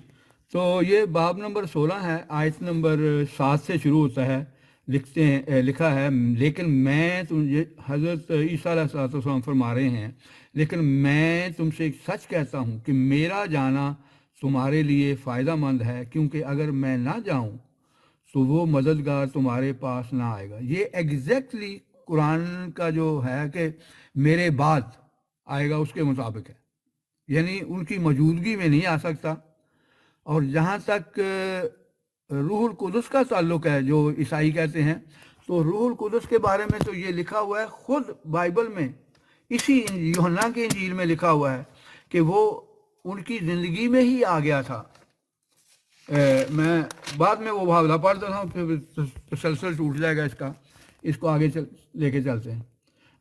تو یہ باب نمبر 16 ہے، آیت نمبر 7 سے شروع ہوتا ہے۔ لکھتے ہیں لکھا ہے لیکن میں حضرت عیسیٰ علیہ السلام فرما رہے ہیں، لیکن میں تم سے ایک سچ کہتا ہوں کہ میرا جانا تمہارے لیے فائدہ مند ہے، کیونکہ اگر میں نہ جاؤں تو وہ مددگار تمہارے پاس نہ آئے گا۔ یہ ایگزیکٹلی قرآن کا جو ہے کہ میرے بعد آئے گا اس کے مطابق ہے، یعنی ان کی موجودگی میں نہیں آ سکتا۔ اور جہاں تک روح القدس کا تعلق ہے جو عیسائی کہتے ہیں، تو روح القدس کے بارے میں تو یہ لکھا ہوا ہے خود بائبل میں، اسی یوحنا کی انجیل میں لکھا ہوا ہے کہ وہ ان کی زندگی میں ہی آ گیا تھا۔ میں بعد میں وہ حوالہ پڑھ دیتا ہوں، پھر تسلسل ٹوٹ جائے گا اس کا، اس کو آگے لے کے چلتے ہیں۔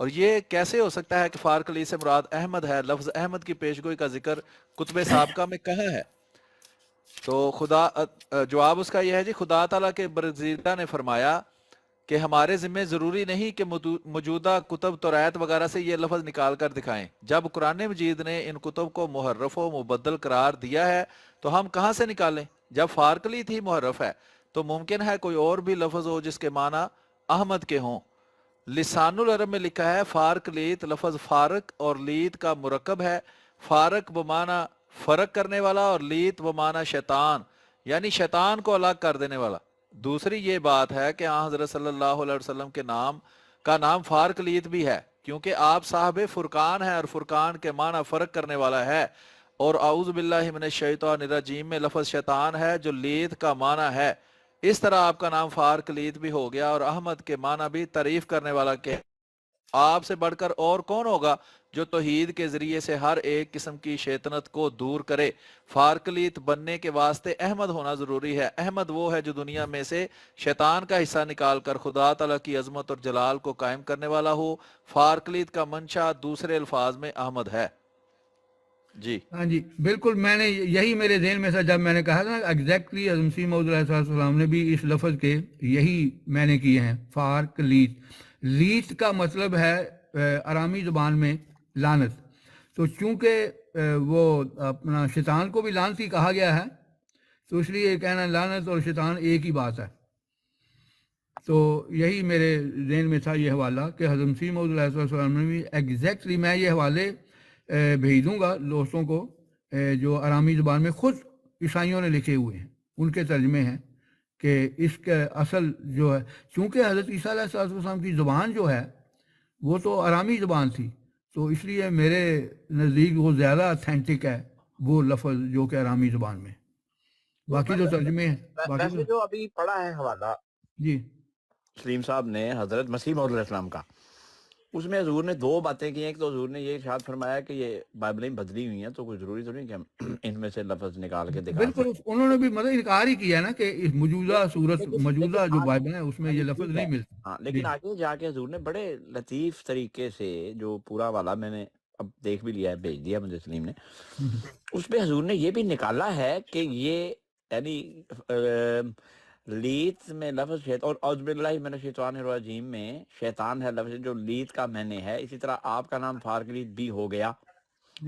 اور یہ کیسے ہو سکتا ہے کہ فارق علی سے مراد احمد ہے؟ لفظ احمد کی پیشگوئی کا ذکر کتب سابقہ میں کہاں ہے؟ تو جواب اس کا یہ ہے جی، خدا تعالیٰ کے برگزیدہ نے فرمایا کہ ہمارے ذمہ ضروری نہیں کہ موجودہ کتب توریت وغیرہ سے یہ لفظ نکال کر دکھائیں. جب قرآن مجید نے ان کتب کو محرف و مبدل قرار دیا ہے تو ہم کہاں سے نکالیں؟ جب فارکلیت ہی محرف ہے تو ممکن ہے کوئی اور بھی لفظ ہو جس کے معنی احمد کے ہوں. لسان العرب میں لکھا ہے فارکلیت لفظ فارق اور لیت کا مرکب ہے. فارق بمعنی فرق کرنے والا اور لیت بمعنی شیطان، یعنی شیطان کو الگ کر دینے والا. دوسری یہ بات ہے کہ آن حضرت صلی اللہ علیہ وسلم کے نام کا نام فارکلیت بھی ہے کیونکہ آپ صاحب فرقان ہیں اور فرقان کے معنی فرق کرنے والا ہے. اور اعوذ باللہ من الشیطان الرجیم میں لفظ شیطان ہے جو لیت کا معنی ہے. اس طرح آپ کا نام فارکلیت بھی ہو گیا اور احمد کے معنی بھی تعریف کرنے والا کہ آپ سے بڑھ کر اور کون ہوگا جو توحید کے ذریعے سے ہر ایک قسم کی شیطنت کو دور کرے. فارکلیت بننے کے واسطے احمد ہونا ضروری ہے. احمد وہ ہے جو دنیا میں سے شیطان کا حصہ نکال کر خدا تعالیٰ کی عظمت اور جلال کو قائم کرنے والا ہو. فارکلیت کا منشا دوسرے الفاظ میں احمد ہے. جی ہاں جی بالکل، میں نے یہی میرے ذہن میں تھا جب میں نے کہا تھا ایگزیکٹلی حضرت مسیح موعود علیہ السلام نے بھی اس لفظ کے یہی میں نے کیے ہیں. فارق لیت، لیت کا مطلب ہے آرامی زبان میں لعنت. تو چونکہ وہ اپنا شیطان کو بھی لعنتی کہا گیا ہے تو اس لیے کہنا لعنت اور شیطان ایک ہی بات ہے. تو یہی میرے ذہن میں تھا یہ حوالہ کہ حضرت مسیح موعود علیہ السلام نے بھی ایگزیکٹلی، میں یہ حوالے بھیج دوں گا دوستوں کو جو آرامی زبان میں خود عیسائیوں نے لکھے ہوئے ہیں، ان کے ترجمے ہیں کہ اس کا اصل جو ہے، چونکہ حضرت عیسیٰ علیہ السلام کی زبان جو ہے وہ تو آرامی زبان تھی، تو اس لیے میرے نزدیک وہ زیادہ اتھینٹک ہے وہ لفظ جو کہ آرامی زبان میں. باقی جو ترجمے ہیں باقی ویسے جو ابھی پڑھا ہے حوالہ جی سلیم صاحب نے حضرت مسیح موعود علیہ السلام کا، اس میں حضور نے دو باتیں کی ہیں. ایک تو حضور نے یہ ارشاد فرمایا کہ یہ بائبلیں بدلی ہوئی ہیں تو کوئی ضروری تو نہیں کہ ہم ان میں سے لفظ نکال کے دکھا بالکل، انہوں نے بھی مطلب انکار ہی کیا ہے نا کہ اس موجودہ صورت موجودہ جو بائبل ہے اس میں یہ لفظ نہیں ملتا. ہاں، لیکن آگے جا کے حضور نے بڑے لطیف طریقے سے جو پورا والا میں نے اب دیکھ بھی لیا ہے، بھیج دیا مجھے سلیم نے، اس پہ حضور نے یہ بھی نکالا ہے کہ یہ یعنی لیت میں لفظ شیطان اور اعوذ باللہ من الشیطان الرجیم میں شیطان ہے لفظ جو لیت کا معنی ہے. اسی طرح آپ کا نام فارکلیت بھی ہو گیا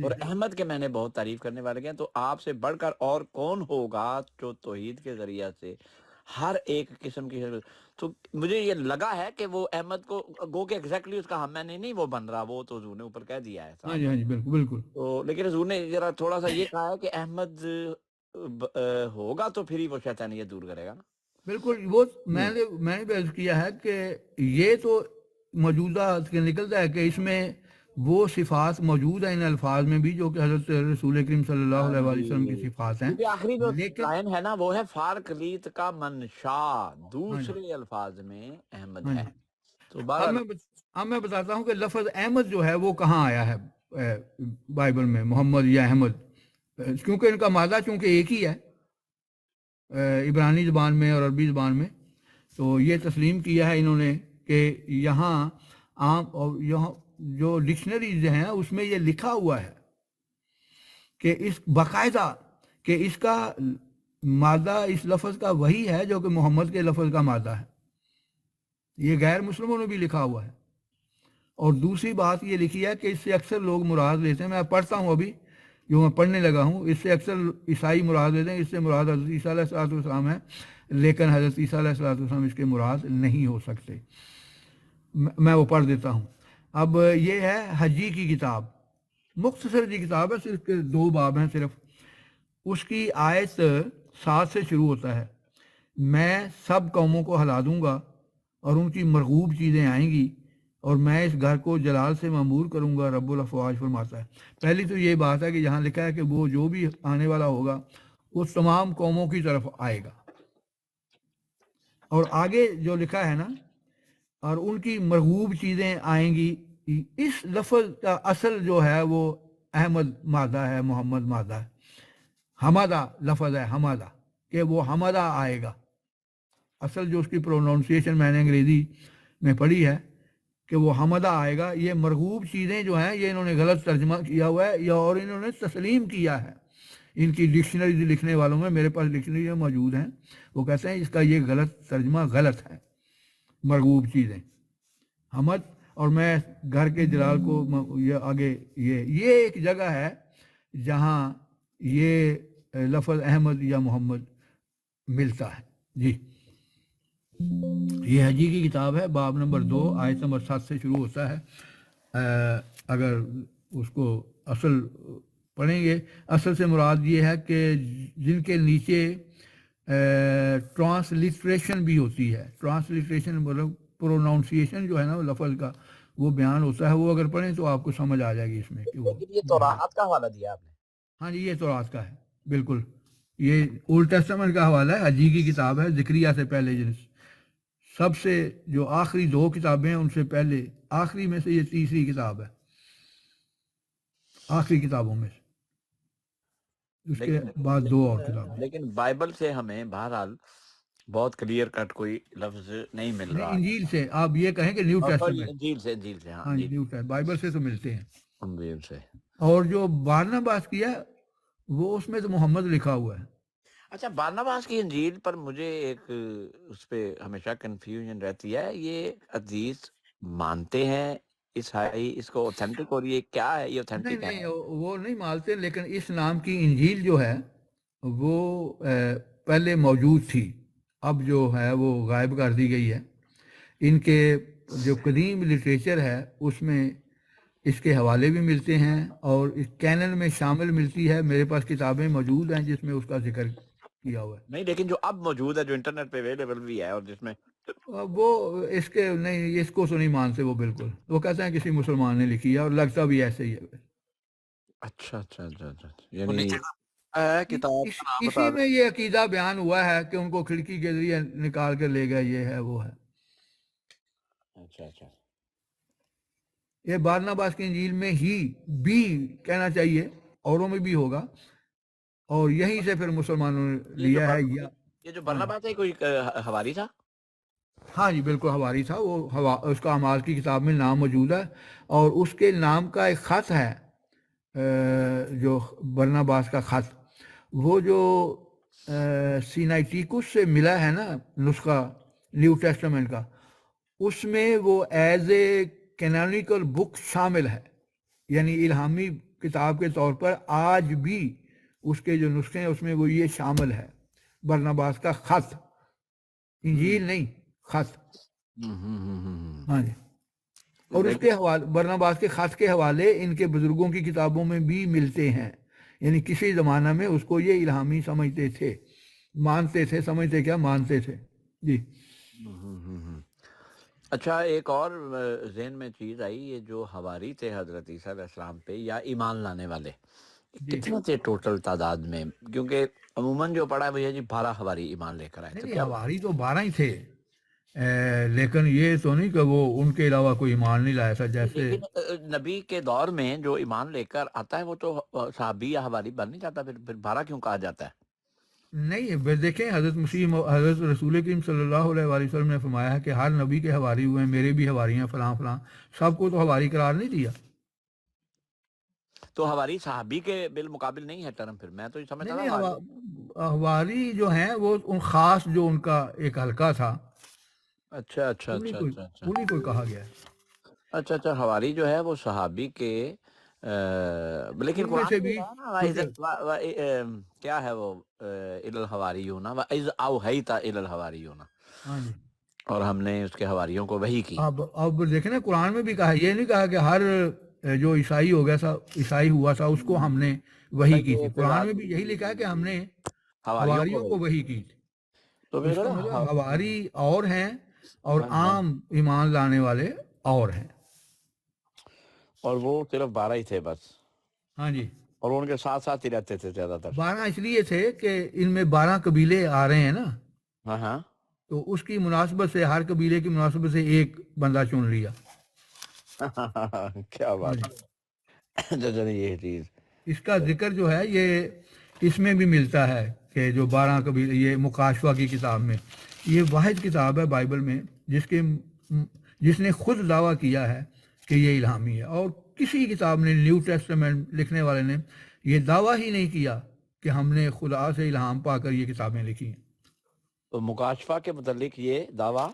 اور احمد کے معنی بہت تعریف کرنے والے ہیں. تو آپ سے بڑھ کر اور کون ہوگا جو توحید کے ذریعہ سے ہر ایک قسم کی، تو مجھے یہ لگا ہے کہ وہ احمد کو گو کہ ایگزیکٹلی اس کا ہم معنی نہیں وہ بن رہا، وہ تو حضور نے اوپر کہہ دیا ہے. ہاں جی بالکل بالکل. تو لیکن حضور نے ذرا تھوڑا سا یہ کہا ہے کہ احمد ہوگا تو پھر ہی وہ شیطانیت دور کرے گا نا. بالکل، وہ میں نے بھی عرض کیا ہے کہ یہ تو موجودہ نکلتا ہے کہ اس میں وہ صفات موجود ہیں ان الفاظ میں بھی جو کہ حضرت رسول کریم صلی اللہ علیہ وسلم کی صفات ہیں. آخری جو لیکن لائن ہے نا وہ ہے فارکلیت کا منشا دوسرے الفاظ میں احمد ہے. تو اب میں بتاتا ہوں کہ لفظ احمد جو ہے وہ کہاں آیا ہے بائبل میں، محمد یا احمد، کیونکہ ان کا مادہ چونکہ ایک ہی ہے عبرانی زبان میں اور عربی زبان میں. تو یہ تسلیم کیا ہے انہوں نے کہ یہاں عام اور یہاں جو ڈکشنریز ہیں اس میں یہ لکھا ہوا ہے کہ اس باقاعدہ کہ اس کا مادہ اس لفظ کا وہی ہے جو کہ محمد کے لفظ کا مادہ ہے. یہ غیر مسلموں نے بھی لکھا ہوا ہے. اور دوسری بات یہ لکھی ہے کہ اس سے اکثر لوگ مراد لیتے ہیں، میں پڑھتا ہوں ابھی جو میں پڑھنے لگا ہوں، اس سے اکثر عیسائی مراد لیتے ہیں، اس سے مراد حضرت عیسیٰ علیہ السلام ہے، لیکن حضرت عیسیٰ علیہ السلام اس کے مراد نہیں ہو سکتے. میں وہ پڑھ دیتا ہوں. اب یہ ہے حجی کی کتاب، مختصر جی کتاب ہے، صرف 2 باب ہیں صرف. اس کی آیت 7 سے شروع ہوتا ہے، میں سب قوموں کو ہلا دوں گا اور ان کی مرغوب چیزیں آئیں گی اور میں اس گھر کو جلال سے معمور کروں گا، رب الافواج فرماتا ہے. پہلی تو یہ بات ہے کہ جہاں لکھا ہے کہ وہ جو بھی آنے والا ہوگا وہ تمام قوموں کی طرف آئے گا. اور آگے جو لکھا ہے نا، اور ان کی مرغوب چیزیں آئیں گی، اس لفظ کا اصل جو ہے وہ احمد مادہ ہے، محمد مادہ ہے. حمدہ لفظ ہے، حمدہ، کہ وہ حمدہ آئے گا. اصل جو اس کی پروناؤنسیشن میں نے انگریزی میں پڑھی ہے کہ وہ حمدہ آئے گا. یہ مرغوب چیزیں جو ہیں یہ انہوں نے غلط ترجمہ کیا ہوا ہے یا اور انہوں نے تسلیم کیا ہے. ان کی ڈکشنری لکھنے والوں میں میرے پاس ڈکشنری موجود ہیں, وہ کہتے ہیں اس کا یہ غلط ترجمہ غلط ہے, مرغوب چیزیں حمد. اور میں گھر کے جلال کو یہ آگے یہ ایک جگہ ہے جہاں یہ لفظ احمد یا محمد ملتا ہے. جی یہ حجی کی کتاب ہے, باب نمبر 2 آیت نمبر 7 سے شروع ہوتا ہے. اگر اس کو اصل پڑھیں گے, اصل سے مراد یہ ہے کہ جن کے نیچے ٹرانسلیٹریشن بھی ہوتی ہے. ٹرانسلیٹریشن مطلب پروناؤنسیشن جو ہے نا لفظ کا وہ بیان ہوتا ہے, وہ اگر پڑھیں تو آپ کو سمجھ آ جائے گی اس میں کہ وہ. لیکن یہ توراۃ کا حوالہ دیا آپ نے. ہاں جی, یہ توراۃ کا ہے بالکل. یہ اولڈ ٹیسٹمنٹ کا حوالہ ہے, حجی کی کتاب ہے, ذکریہ سے پہلے جنس سب سے جو آخری 2 کتابیں ہیں ان سے پہلے آخری میں سے یہ تیسری کتاب ہے آخری کتابوں میں سے. اس کے بعد 2 اور کتابیں. لیکن بائبل سے ہمیں بہرحال بہت کلیئر کٹ کوئی لفظ نہیں مل رہا. انجیل سے آپ یہ کہیں کہ نیو ٹیسٹمنٹ. انجیل سے ہاں جی, نیو ٹیسٹمنٹ بائبل سے تو ملتے ہیں. انجیل سے. اور جو بارناباس کیا وہ اس میں تو محمد لکھا ہوا ہے. اچھا, بارناباس کی انجیل پر مجھے ایک اس پہ ہمیشہ کنفیوژن رہتی ہے. یہ حدیث مانتے ہیں عیسائی اس کو اوتھینٹک, اور یہ کیا ہے, یہ اوتھینٹک ہے؟ نہیں وہ نہیں مانتے, لیکن اس نام کی انجیل جو ہے وہ پہلے موجود تھی, اب جو ہے وہ غائب کر دی گئی ہے. ان کے جو قدیم لٹریچر ہے اس میں اس کے حوالے بھی ملتے ہیں اور اس کینن میں شامل ملتی ہے. میرے پاس کتابیں موجود ہیں جس میں اس کا ذکر کیا ہوا ہے. نہیں, لیکن جو اب موجود ہے جو انٹرنیٹ پہ اویلیبل بھی ہے اور جس میں وہ اس کے نہیں, اس کو تو نہیں مانتے وہ بالکل. وہ کہتے ہیں کسی مسلمان نے لکھی ہے اور لگتا بھی ایسے ہی ہے. اچھا, یعنی کتاب اسی میں یہ عقیدہ بیان ہوا ہے کہ ان کو کھڑکی کے ذریعے نکال کے لے گئے, یہ ہے وہ ہے. اچھا, یہ بارناباس کی انجیل میں ہی بھی کہنا چاہیے, اوروں میں بھی ہوگا, اور یہیں سے پھر مسلمانوں نے لیا ہے. یہ جو بارناباس ہے کوئی حواری تھا؟ ہاں جی بالکل حواری تھا وہ. اس کا اعمال کی کتاب میں نام موجود ہے اور اس کے نام کا ایک خط ہے جو برناباس کا خط, وہ جو سینائٹیکس سے ملا ہے نا نسخہ نیو ٹیسٹمنٹ کا, اس میں وہ ایز اے کینونیکل بک شامل ہے. یعنی الہامی کتاب کے طور پر آج بھی اس کے جو نسخے ہیں اس میں وہ یہ شامل ہے, برناباس کا خط, انجیل نہیں خط. ہاں جی, اور اس کے حوالے برناباس کے خط کے حوالے ان کے بزرگوں کی کتابوں میں بھی ملتے ہیں. یعنی کسی زمانہ میں اس کو یہ الہامی سمجھتے تھے, مانتے تھے, سمجھتے کیا مانتے تھے. جی اچھا, ایک اور ذہن میں چیز آئی, یہ جو حواری تھے حضرت عیسیٰ علیہ السلام پہ یا ایمان لانے والے, کتنے تھے ٹوٹل تعداد میں؟ کیونکہ عموماً جو پڑھا ہے وہ یہ جی 12 حواری ایمان لے کر آئے تھے. حواری تو 12 ہی تھے, لیکن یہ تو نہیں کہ وہ ان کے علاوہ کوئی ایمان نہیں لایا تھا. جیسے نبی کے دور میں جو ایمان لے کر آتا ہے وہ تو صحابی یا حواری بن نہیں جاتا, پھر 12 کیوں کہا جاتا ہے؟ نہیں, دیکھیں حضرت رسول کریم صلی اللہ علیہ وآلہ وسلم نے فرمایا ہے کہ ہر نبی کے حواری ہوئے ہیں, میرے بھی حواری ہیں فلاں فلاں, سب کو تو حواری قرار نہیں دیا. تو حواری صحابی کے بالمقابل نہیں ہے ٹرم؟ پھر میں تو یہ سمجھتا تھا حواری جو ہیں وہ ان خاص جو ان کا ایک حلقہ تھا. اچھا, انہیں کو کہا گیا ہے. اچھا, حواری جو ہے وہ صحابی کے, لیکن قرآن بھی کیا ہے وہ الی الحواریون واذ اوحیت الی الحواریون, اور ہم نے اس کے حواریوں کو وحی کی. اب دیکھیں نا قرآن میں بھی کہا, یہ نہیں کہا کہ ہر جو عیسائی ہو گیا تھا, عیسائی ہوا تھا, اس کو ہم نے وحی کی تھی. قرآن میں بھی یہی لکھا ہے کہ ہم نے حواریوں کو وحی کی تھی. تو حواری اور ہیں اور عام ایمان لانے والے اور ہیں, اور وہ صرف 12 ہی تھے بس. ہاں جی, اور ان کے ساتھ ساتھ ہی رہتے تھے زیادہ تر. 12 اس لیے تھے کہ ان میں 12 قبیلے آ رہے ہیں نا. ہاں, تو اس کی مناسبت سے, ہر قبیلے کی مناسبت سے ایک بندہ چن لیا. کیا بات ہے. یہ چیز اس کا ذکر جو ہے یہ اس میں بھی ملتا ہے کہ جو 12 قبیلے, یہ مکاشفہ کی کتاب میں, یہ واحد کتاب ہے بائبل میں جس کے جس نے خود دعویٰ کیا ہے کہ یہ الہامی ہے، اور کسی کتاب نے، نیو ٹیسٹمنٹ لکھنے والے نے یہ دعویٰ ہی نہیں کیا کہ ہم نے خدا سے الہام پا کر یہ کتابیں لکھی ہیں۔ تو مکاشفہ کے متعلق یہ دعویٰ،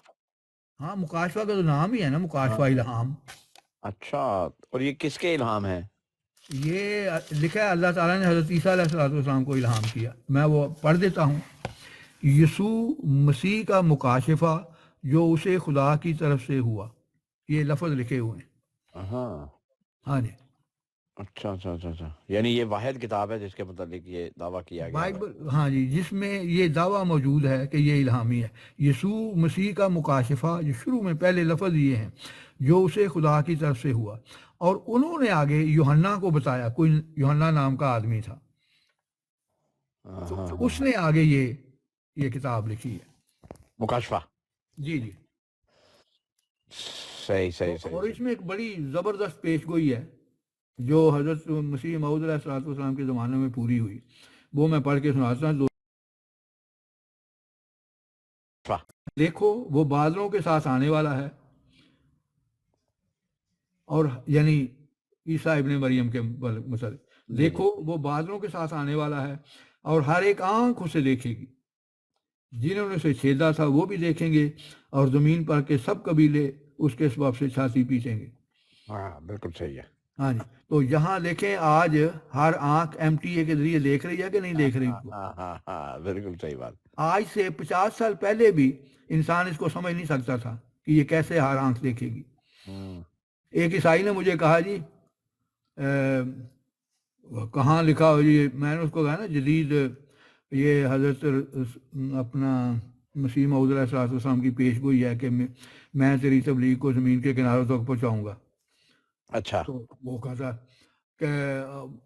ہاں، مکاشفہ کا تو نام ہی ہے نا، مکاشفہ الہام۔ اچھا، اور یہ کس کے الہام ہے؟ یہ لکھا ہے اللہ تعالیٰ نے حضرت عیسیٰ علیہ السلام کو الہام کیا۔ میں وہ پڑھ دیتا ہوں۔ یسوع مسیح کا مکاشفہ جو اسے خدا کی طرف سے ہوا، یہ لفظ لکھے ہوئے ہیں۔ ہاں، ہاں جی، اچھا اچھا اچھا اچھا، یعنی یہ واحد کتاب ہے جس کے متعلق یہ دعویٰ کیا گیا ہے۔ بائبل، ہاں جی، جس میں یہ دعویٰ موجود ہے کہ یہ الہامی ہے۔ یسوع مسیح کا مکاشفہ، جو شروع میں پہلے لفظ یہ ہیں، جو اسے خدا کی طرف سے ہوا، اور انہوں نے آگے یوحنا کو بتایا، کوئی یوحنا نام کا آدمی تھا، ہاں تو ہاں ہاں، اس نے آگے یہ کتاب لکھی ہے۔ مکاشفہ، جی جی، صحیح صحیح صحیح اور اس میں ایک بڑی زبردست پیش گوئی ہے جو حضرت مسیح موعود علیہ السلام کے زمانے میں پوری ہوئی، وہ میں پڑھ کے سناتا ہوں۔ واہ، دیکھو وہ بادلوں کے ساتھ آنے والا ہے، اور یعنی عیسیٰ ابن مریم کے متعلق، دیکھو وہ بادلوں کے ساتھ آنے والا ہے، اور ہر ایک آنکھ اسے دیکھے گی، جنہوں نے اسے چھیدا تھا وہ بھی دیکھیں گے، اور زمین پر کے سب قبیلے اس کے سبب سے چھاتی پیٹیں گے۔ ہاں بالکل صحیح ہے۔ ہاں جی، تو یہاں دیکھیں آج ہر آنکھ MTA کے ذریعے دیکھ رہی ہے کہ نہیں دیکھ رہی؟ ہاں ہاں ہاں، بالکل صحیح بات۔ آج سے 50 سال پہلے بھی انسان اس کو سمجھ نہیں سکتا تھا کہ یہ کیسے ہر آنکھ دیکھے گی۔ ایک عیسائی نے مجھے کہا جی کہاں لکھا ہو جی، میں نے اس کو کہا نا جدید یہ حضرت اپنا مسیح موعود علیہ السلام کی پیش گوئی ہے کہ میں تیری تبلیغ کو زمین کے کناروں تک پہنچاؤں گا۔ اچھا، تو وہ کہتا کہ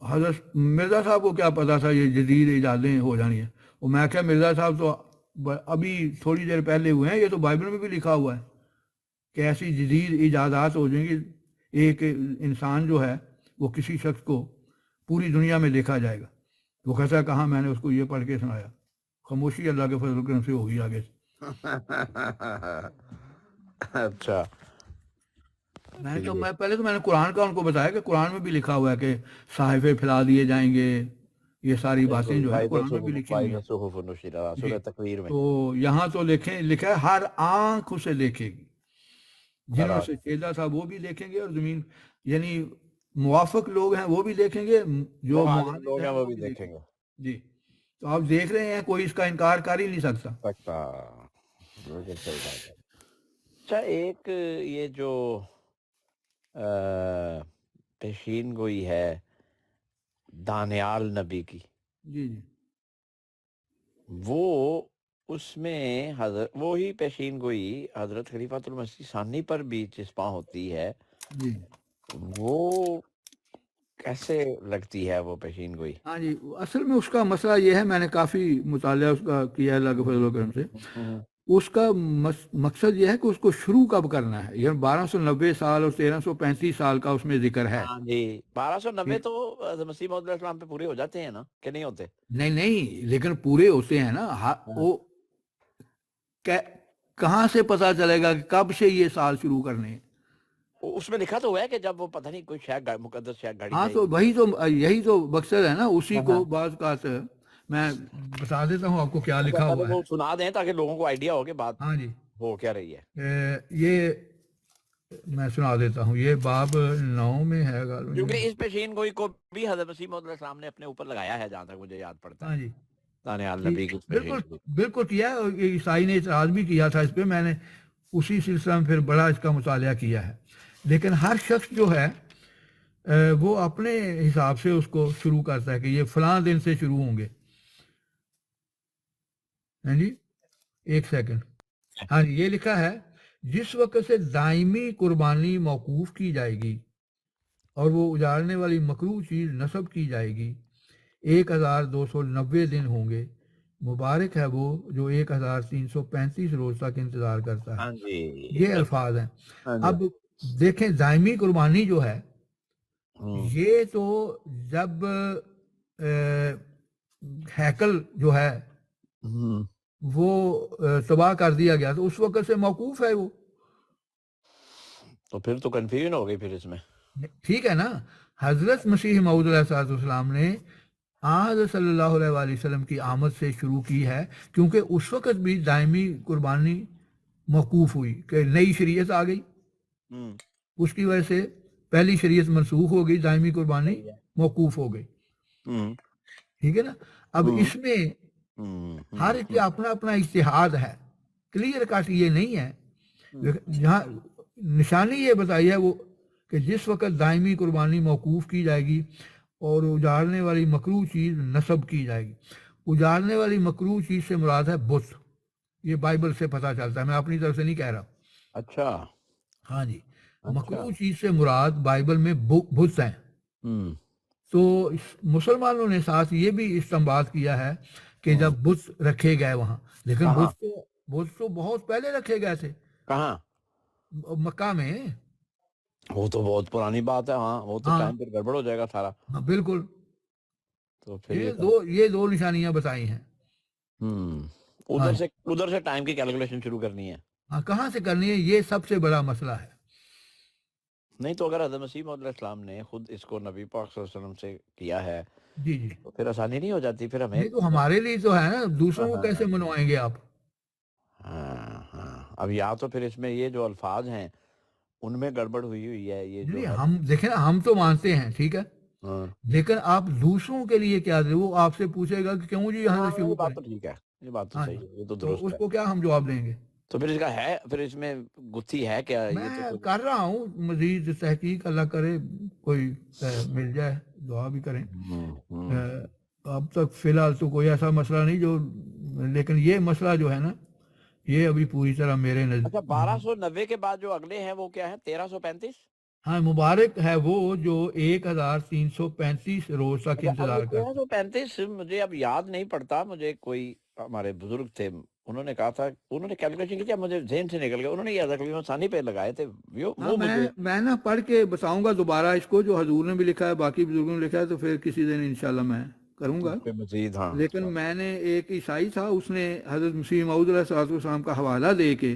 حضرت مرزا صاحب کو کیا پتا تھا یہ جدید ایجادیں ہو جانی ہیں؟ وہ میں کہا مرزا صاحب تو ابھی تھوڑی دیر پہلے ہوئے ہیں، یہ تو بائبل میں بھی لکھا ہوا ہے کہ ایسی جدید ایجادات ہو جائیں گی، ایک انسان جو ہے وہ کسی شخص کو پوری دنیا میں دیکھا جائے گا۔ وہ کہتا ہے کہاں، میں نے اس کو یہ پڑھ کے سنایا، خاموشی اللہ کے فضل و کرم سے ہوگی آگے۔ اچھا، میں پہلے تو میں نے قرآن کا ان کو بتایا کہ قرآن میں بھی لکھا ہوا ہے کہ صحائفے پھیلا دیے جائیں گے، یہ ساری باتیں جو ہیں قرآن میں بھی لکھی ہوئی ہیں۔ سورہ تکویر میں تو یہاں تو لکھا ہے ہر آنکھ اسے دیکھے گی، جنہوں سے چھیدا تھا وہ بھی دیکھیں گے، اور زمین یعنی موافق لوگ ہیں وہ بھی دیکھیں گے، جو معاند لوگ ہیں ہیں وہ بھی دیکھیں گے۔ جی، تو آپ دیکھ رہے ہیں، کوئی اس کا انکار کر ہی نہیں سکتا۔ بالکل صحیح بات ہے۔ اچھا، ایک یہ جو پیشین گوئی ہے دانیال نبی کی، جی جی، وہ اس میں وہی پیشین گوئی حضرت خلیفۃ المسیح ثانی پر بھی چسپاں ہوتی ہے، جی وہ کیسے لگتی ہے وہ پیشین گوئی؟ ہاں جی، اصل میں اس کا مسئلہ یہ ہے، میں نے کافی مطالعہ اس کا کیا ہے اللہ کے فضل و کرم سے۔ اس کا مقصد یہ ہے کہ اس کو شروع کب کرنا ہے، یعنی 1290 سال اور 1335 سال کا اس میں ذکر ہے۔ ہاں جی، 1290 تو مسیح موعود علیہ السلام پہ پورے ہو جاتے ہیں نا، کہ نہیں ہوتے؟ نہیں، لیکن پورے ہوتے ہیں نا۔ وہ کہاں سے پتا چلے گا کہ کب سے یہ سال شروع کرنے ہیں؟ اس میں لکھا تو ہوا ہے کہ جب وہ پتہ نہیں کوئی شاید مقدس شاید گاڑی ہاں، تو یہی تو مقصد ہے نا، اسی کو بعض کا میں بتا دیتا ہوں آپ کو کیا لکھا ہوا ہے۔ وہ سنا دیں تاکہ لوگوں کو آئیڈیا ہو کہ بات ہاں جی، ہو کیا رہی ہے۔ یہ میں سنا دیتا ہوں، یہ باب 9 میں ہے کیونکہ اس پیشین گوئی کو بھی حضرت مسیح موعود علیہ السلام نے اپنے اوپر لگایا ہے، جہاں تک مجھے یاد پڑتا ہے۔ ہاں جی، دانیال نبی کی بالکل کیا ہے۔ عیسائی نے اعتراض بھی کیا تھا اس پہ، میں نے اسی سلسلہ میں پھر بڑا اس کا مطالعہ کیا ہے۔ لیکن ہر شخص جو ہے وہ اپنے حساب سے اس کو شروع کرتا ہے کہ یہ فلاں دن سے شروع ہوں گے۔ ہاں جی، ایک سیکنڈ، ہاں جی، یہ لکھا ہے جس وقت سے دائمی قربانی موقوف کی جائے گی اور وہ اجاڑنے والی مکروہ چیز نصب کی جائے گی، 1290 دن ہوں گے۔ مبارک ہے وہ جو 1335 روز تک انتظار کرتا ہے۔ یہ الفاظ ہیں۔ اب دیکھیں، دائمی قربانی جو ہے یہ تو جب ہیکل جو ہے وہ تباہ کر دیا گیا تو اس وقت سے موقوف ہے وہ۔ تو پھر تو کنفیوژن ہو گئی پھر اس میں. ٹھیک ہے نا. حضرت مسیح موعود علیہ السلام نے حضرت صلی اللہ علیہ وآلہ وسلم کی آمد سے شروع کی ہے، کیونکہ اس وقت بھی دائمی قربانی موقوف ہوئی کہ نئی شریعت آ گئی، اس کی وجہ سے پہلی شریعت منسوخ ہو گئی، دائمی قربانی موقوف ہو گئی. ٹھیک ہے نا. اب اس میں ہر ایک کا اپنا اپنا اجتہاد ہے، کلیئر کٹ یہ نہیں ہے. جہاں نشانی یہ بتائی ہے وہ کہ جس وقت دائمی قربانی موقوف کی جائے گی اور اجاڑنے والی مکروہ چیز نصب کی جائے گی. اجاڑنے والی مکروہ چیز سے مراد ہے بت. یہ بائبل سے پتہ چلتا ہے، میں اپنی طرف سے نہیں کہہ رہا. اچھا. ہاں جی. مکروہ چیز سے مراد بائبل میں بت ہیں. تو مسلمانوں نے ساتھ یہ بھی استنباط کیا ہے کہ جب بت رکھے گئے وہاں، لیکن بت تو بہت پہلے رکھے گئے تھے. کہاں؟ مکہ میں. وہ تو بہت پرانی بات ہے. ہاں وہ تو ٹائم پھر گڑبڑ ہو جائے گا سارا. ہاں بالکل. تو پھر یہ دو نشانیاں بتائی ہیں. ادھر سے ٹائم کی کیلکولیشن شروع کرنی ہے. ہاں کہاں سے کرنی ہے، یہ سب سے بڑا مسئلہ ہے. نہیں تو اگر حضرت مسیح موعود علیہ السلام نے خود اس کو نبی پاک صلی اللہ علیہ وسلم سے کیا ہے جی جی، تو پھر آسانی نہیں ہو جاتی پھر ہمیں؟ نہیں تو ہمارے لیے تو ہے نا، دوسروں کو کیسے منوائیں گے آپ؟ ہاں اب یا تو پھر اس میں یہ جو الفاظ ہیں ان میں گڑبڑ ہوئی ہے. یہ جو ہم دیکھیں نا، ہم تو مانتے ہیں ٹھیک ہے، لیکن آپ دوسروں کے لیے کیا دیں؟ وہ آپ سے پوچھے گا کہ کیوں جی یہاں سے شروع بات کریں. تو ٹھیک ہے، یہ بات تو ہاں صحیح جی. ہے، یہ تو تو درست اس ہے. کو کیا ہم جواب دیں گے؟ تو پھر اس کا ہے، پھر اس میں گتھی ہے کیا؟ یہ میں تو کر رہا ہوں مزید تحقیق، اللہ کرے کوئی مل جائے، دعا بھی کریں. اب تک فی الحال تو کوئی ایسا مسئلہ نہیں جو، لیکن یہ مسئلہ جو ہے نا یہ ابھی پوری طرح میرے اچھا 1290 کے بعد جو اگلے ہیں وہ کیا ہے؟ 1335. ہاں مبارک ہے وہ جو 1335 روز تک انتظار کرتا. 1335 مجھے اب یاد نہیں پڑتا. مجھے کوئی ہمارے بزرگ تھے، انہوں نے کہا تھا، انہوں نے کیلکولیشن کی تھی، اب مجھے ذہن سے نکل گیا. انہوں نے یہ تقریباً ثانی پہ لگائے تھے. وہ مجھے میں نا پڑھ کے بتاؤں گا دوبارہ اس کو، جو حضور نے بھی لکھا ہے، باقی بزرگوں نے لکھا ہے، تو پھر کسی دن انشاءاللہ میں کروں گا. مزید. ہاں لیکن میں نے ایک عیسائی تھا، اس نے حضرت مسیح موعود علیہ السلام کا حوالہ دے کے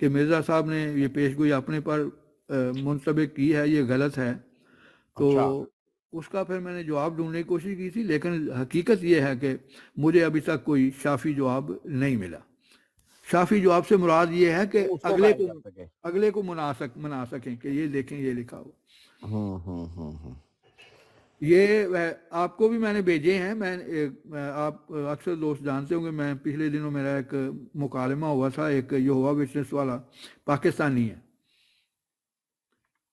کہ مرزا صاحب نے یہ پیش گوئی اپنے پر منطبق کی ہے، یہ غلط ہے. تو اس کا پھر میں نے جواب ڈھونڈنے کی کوشش کی تھی، لیکن حقیقت یہ ہے کہ مجھے ابھی تک کوئی شافی جواب نہیں ملا. شافی جواب سے مراد یہ ہے کہ اگلے کو منا سکیں کہ یہ دیکھیں یہ لکھا ہوا. یہ آپ کو بھی میں نے بھیجے ہیں. آپ اکثر دوست جانتے ہوں گے، میں پچھلے دنوں میرا ایک مکالمہ ہوا تھا، ایک یہوہ وٹنس والا پاکستانی ہے،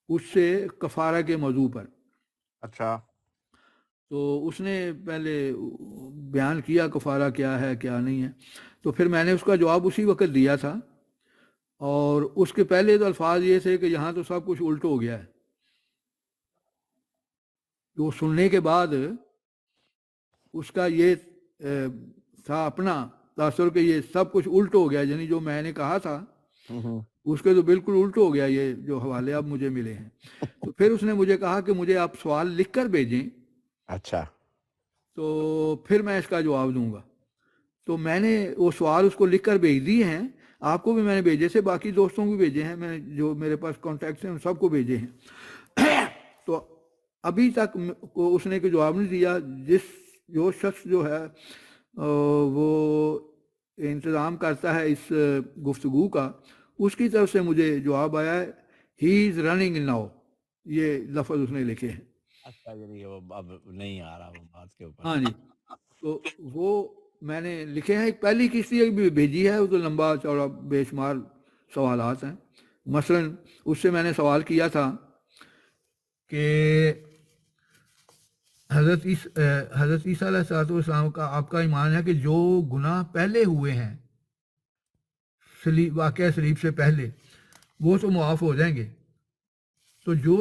اس سے کفارہ کے موضوع پر. اچھا. تو اس نے پہلے بیان کیا کفارہ کیا ہے کیا نہیں ہے، تو پھر میں نے اس کا جواب اسی وقت دیا تھا. اور اس کے پہلے تو الفاظ یہ تھے کہ یہاں تو سب کچھ الٹ ہو گیا ہے. تو سننے کے بعد اس کا یہ تھا اپنا تاثر کہ یہ سب کچھ الٹ ہو گیا، یعنی جو میں نے کہا تھا اس کے تو بالکل الٹ ہو گیا، یہ جو حوالے اب مجھے ملے ہیں. تو پھر اس نے مجھے کہا کہ مجھے آپ سوال لکھ کر بھیجیں. اچھا. تو پھر میں اس کا جواب دوں گا. تو میں نے وہ سوال اس کو لکھ کر بھیج دیے ہیں. آپ کو بھی میں نے بھیجے سے، باقی دوستوں کو بھی بھیجے ہیں، میں جو میرے پاس کانٹیکٹس ہیں ان سب کو بھیجے ہیں. تو ابھی تک کو اس نے کوئی جواب نہیں دیا. جو شخص جو ہے وہ انتظام کرتا ہے اس گفتگو کا، اس کی طرف سے مجھے جواب آیا ہے ہی از رننگ ناؤ، یہ لفظ اس نے لکھے ہیں. اچھا یعنی وہ اب نہیں آ رہا وہ بات کے اوپر. ہاں جی. تو وہ میں نے لکھے ہیں. ایک پہلی قسط بھی بھیجی ہے، وہ تو لمبا چوڑا بے شمار سوالات ہیں. مثلا اس سے میں نے سوال کیا تھا کہ حضرت عیسیٰ علیہ السلام کا آپ کا ایمان ہے کہ جو گناہ پہلے ہوئے ہیں واقعہ صلیب سے پہلے وہ تو معاف ہو جائیں گے، تو جو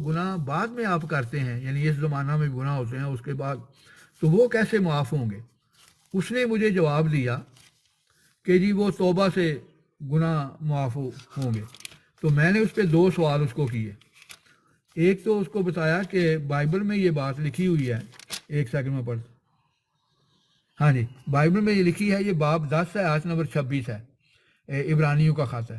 گناہ بعد میں آپ کرتے ہیں، یعنی اس زمانہ میں گناہ ہوتے ہیں اس کے بعد، تو وہ کیسے معاف ہوں گے؟ اس نے مجھے جواب دیا کہ جی وہ توبہ سے گناہ معاف ہوں گے. تو میں نے اس پہ 2 سوال اس کو کیے. ایک تو اس کو بتایا کہ بائبل میں یہ بات لکھی ہوئی ہے، ایک سیکنڈ میں پڑھ. ہاں جی، بائبل میں یہ لکھی ہے، یہ باب 10 ہے، آیت نمبر 26 ہے، عبرانیوں کا خط ہے.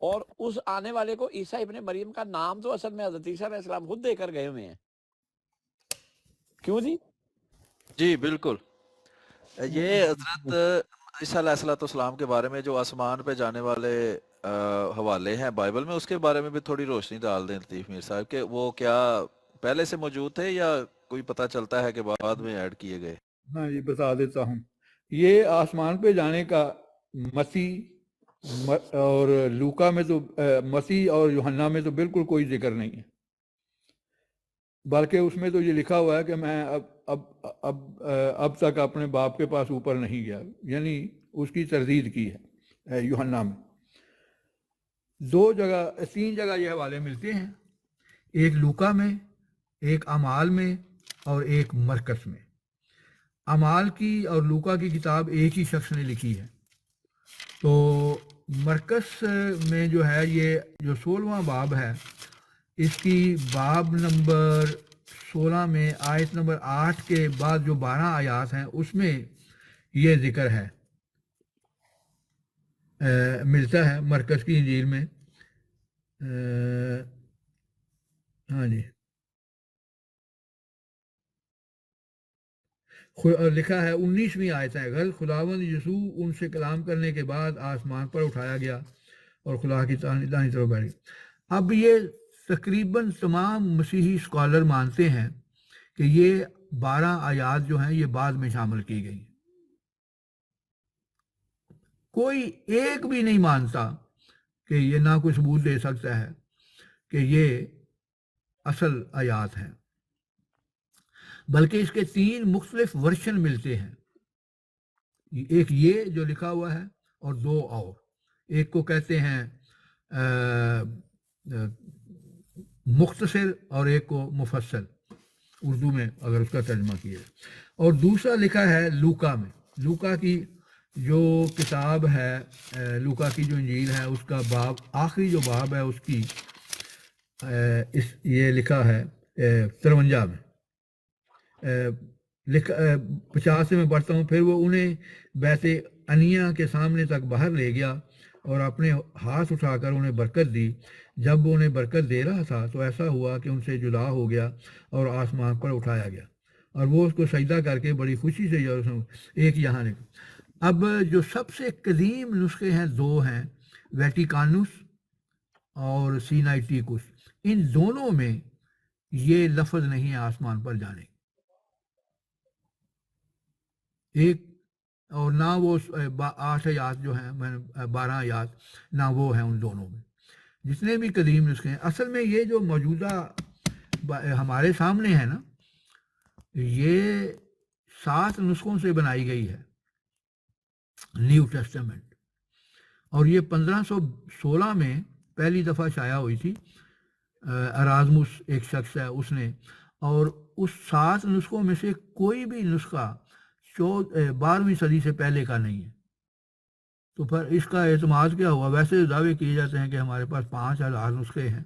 اور اس آنے والے کو عیسیٰ ابن مریم کا نام تو اصل میں حضرت عیسیٰ علیہ السلام خود دے کر گئے ہوئے ہیں. کیوں جی؟ جی بالکل. یہ حضرت عیسیٰ علیہ السلام کے بارے میں جو آسمان پہ جانے والے حوالے ہیں بائبل میں، اس کے بارے میں بھی تھوڑی روشنی ڈال دیں لطیف میر صاحب، کہ وہ کیا پہلے سے موجود تھے یا کوئی پتہ چلتا ہے کہ بعد میں ایڈ کیے گئے؟ ہاں جی بتا دیتا ہوں. یہ آسمان پہ جانے کا مسیح اور لوکا میں تو مسیح اور یوحنا میں تو بالکل کوئی ذکر نہیں ہے، بلکہ اس میں تو یہ لکھا ہوا ہے کہ میں اب تک اپنے باپ کے پاس اوپر نہیں گیا، یعنی اس کی تردید کی ہے. یوحنا میں تین جگہ یہ حوالے ملتے ہیں، ایک لوکا میں، ایک اعمال میں، اور ایک مرکز میں. اعمال کی اور لوکا کی کتاب ایک ہی شخص نے لکھی ہے. تو مرکز میں جو ہے یہ جو 16واں باب ہے، اس کی باب نمبر 16 میں آیت نمبر 8 کے بعد جو 12 آیات ہیں اس میں یہ ذکر ہے، ملتا ہے مرکز کی انجیل میں. ہاں جی لکھا ہے 19ویں آیت ہے، غل خداوند یسوع ان سے کلام کرنے کے بعد آسمان پر اٹھایا گیا اور خدا کی دائیں طرف بیٹھ گیا. اب یہ تقریباً تمام مسیحی اسکالر مانتے ہیں کہ یہ 12 آیات جو ہیں یہ بعد میں شامل کی گئی. کوئی ایک بھی نہیں مانتا کہ یہ نہ کوئی ثبوت دے سکتا ہے کہ یہ اصل آیات ہیں، بلکہ اس کے 3 مختلف ورشن ملتے ہیں. ایک یہ جو لکھا ہوا ہے اور 2 اور، ایک کو کہتے ہیں مختصر اور ایک کو مفصل، اردو میں اگر اس کا ترجمہ کیا جائے. اور دوسرا لکھا ہے لوکا میں. لوکا کی جو کتاب ہے، لوکا کی جو انجیل ہے، اس کا باب آخری جو باب ہے اس کی یہ لکھا ہے 53 میں. 50 سے میں پڑھتا ہوں. پھر وہ انہیں بیت عنیہ کے سامنے تک باہر لے گیا اور اپنے ہاتھ اٹھا کر انہیں برکت دی. جب وہ انہیں برکت دے رہا تھا تو ایسا ہوا کہ ان سے جدا ہو گیا اور آسمان پر اٹھایا گیا، اور وہ اس کو سجدہ کر کے بڑی خوشی سے یروشلم. ایک یہاں لکھا. اب جو سب سے قدیم نسخے ہیں 2 ہیں، ویٹیکانوس اور سینائٹیکوس. ان دونوں میں یہ لفظ نہیں ہے آسمان پر جانے ایک، اور نہ وہ 8 آیات جو ہیں 12 آیات نہ وہ ہیں ان دونوں میں. جتنے بھی قدیم نسخے ہیں، اصل میں یہ جو موجودہ ہمارے سامنے ہے نا، یہ 7 نسخوں سے بنائی گئی ہے نیو ٹیسٹمنٹ، اور یہ 1516 میں پہلی دفعہ شائع ہوئی تھی. ارازمس ایک شخص ہے اس نے، اور اس 7 نسخوں میں سے کوئی بھی نسخہ 12ویں صدی سے پہلے کا نہیں ہے. تو پھر اس کا اعتماد کیا ہوا؟ ویسے دعوے کیے جاتے ہیں کہ ہمارے پاس 5000 نسخے ہیں،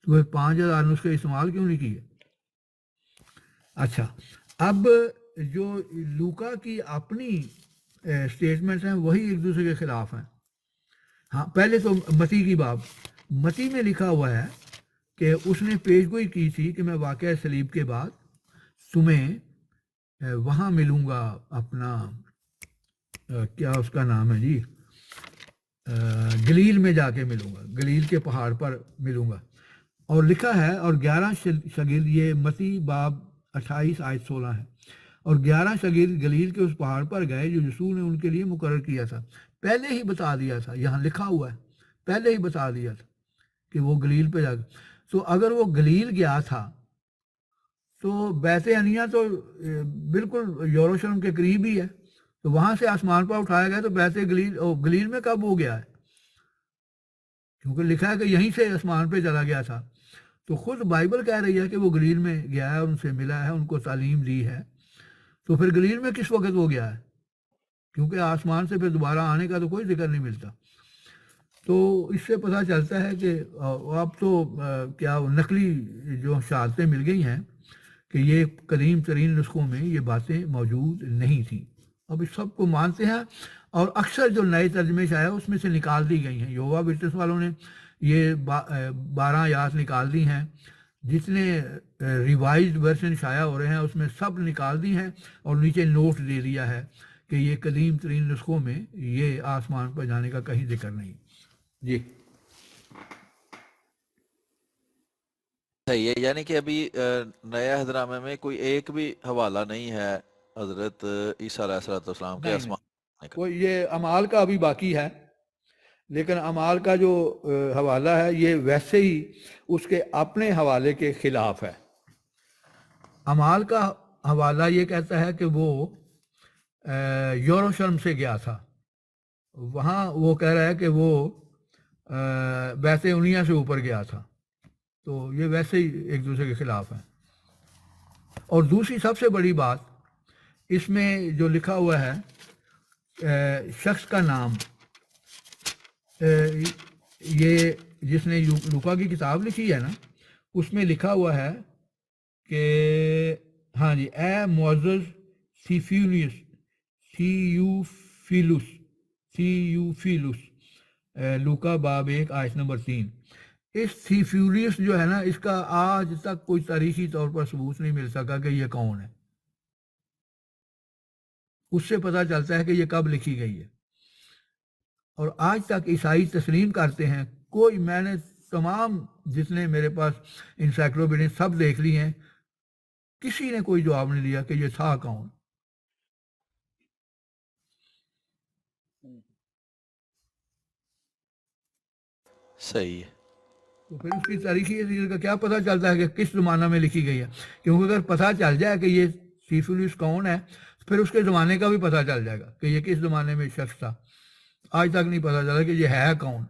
تو وہ 5000 نسخے استعمال کیوں نہیں کیے؟ اچھا، اب جو لوکا کی اپنی سٹیٹمنٹس ہیں وہی ایک دوسرے کے خلاف ہیں. ہاں، پہلے تو متی کی باب، متی میں لکھا ہوا ہے کہ اس نے پیشگوئی کی تھی کہ میں واقعہ صلیب کے بعد تمہیں وہاں ملوں گا، اپنا کیا اس کا نام ہے جی، گلیل میں جا کے ملوں گا، گلیل کے پہاڑ پر ملوں گا. اور لکھا ہے، اور 11 شاگرد، یہ متی باب 28 آیت 16 ہے، اور 11 شاگرد گلیل کے اس پہاڑ پر گئے جو یسوع نے ان کے لیے مقرر کیا تھا. پہلے ہی بتا دیا تھا، یہاں لکھا ہوا ہے، پہلے ہی بتا دیا تھا کہ وہ گلیل پہ جا کے. تو اگر وہ گلیل گیا تھا تو بیت عنیہ تو بالکل یروشلم کے قریب ہی ہے، تو وہاں سے آسمان پر اٹھایا گیا، تو بیت گلیل میں کب ہو گیا ہے؟ کیونکہ لکھا ہے کہ یہیں سے آسمان پہ چلا گیا تھا. تو خود بائبل کہہ رہی ہے کہ وہ گلیل میں گیا ہے، ان سے ملا ہے، ان کو تعلیم دی ہے. تو پھر گلیل میں کس وقت وہ گیا ہے؟ کیونکہ آسمان سے پھر دوبارہ آنے کا تو کوئی ذکر نہیں ملتا. تو اس سے پتہ چلتا ہے کہ اب تو کیا نقلی جو شہادتیں مل گئی ہیں کہ یہ قدیم ترین نسخوں میں یہ باتیں موجود نہیں تھیں. اب اس سب کو مانتے ہیں، اور اکثر جو نئے ترجمے سے آیا اس میں سے نکال دی گئی ہیں. یووا برٹس والوں نے یہ 12 آیات نکال دی ہیں. جتنے ریوائزڈ ورژن شائع ہو رہے ہیں اس میں سب نکال دی ہیں اور نیچے نوٹ دے دیا ہے کہ یہ قدیم ترین نسخوں میں یہ آسمان پر جانے کا کہیں ذکر نہیں. جی صحیح ہے. یعنی کہ ابھی نئے عہدنامے میں کوئی ایک بھی حوالہ نہیں ہے حضرت عیسیٰ علیہ السلام کے نہیں آسمان جانے کا. وہ یہ امال کا ابھی باقی ہے، لیکن امال کا جو حوالہ ہے یہ ویسے ہی اس کے اپنے حوالے کے خلاف ہے. امال کا حوالہ یہ کہتا ہے کہ وہ یروشلم سے گیا تھا، وہاں وہ کہہ رہا ہے کہ وہ بیت عنیہ سے اوپر گیا تھا، تو یہ ویسے ہی ایک دوسرے کے خلاف ہے. اور دوسری سب سے بڑی بات اس میں جو لکھا ہوا ہے شخص کا نام، یہ جس نے لوکا کی کتاب لکھی ہے نا اس میں لکھا ہوا ہے کہ ہاں جی اے معزز تھیوفیلوس لوکا باب 1 آیت نمبر 3. اس تھیفیولیس جو ہے نا اس کا آج تک کوئی تاریخی طور پر ثبوت نہیں مل سکا کہ یہ کون ہے. اس سے پتہ چلتا ہے کہ یہ کب لکھی گئی ہے. اور آج تک عیسائی تسلیم کرتے ہیں، کوئی میں نے تمام جتنے میرے پاس انسائکلوپیڈیا سب دیکھ لی ہیں، کسی نے کوئی جواب نہیں دیا کہ یہ تھا کون. صحیح ہے. تو پھر اس کی تاریخی حیثیت کا کیا پتہ چلتا ہے کہ کس زمانہ میں لکھی گئی ہے؟ کیونکہ اگر پتہ چل جائے کہ یہ تھیوفیلوس کون ہے پھر اس کے زمانے کا بھی پتہ چل جائے گا کہ یہ کس زمانے میں شخص تھا. آج تک نہیں پتہ چلا کہ یہ ہے کون،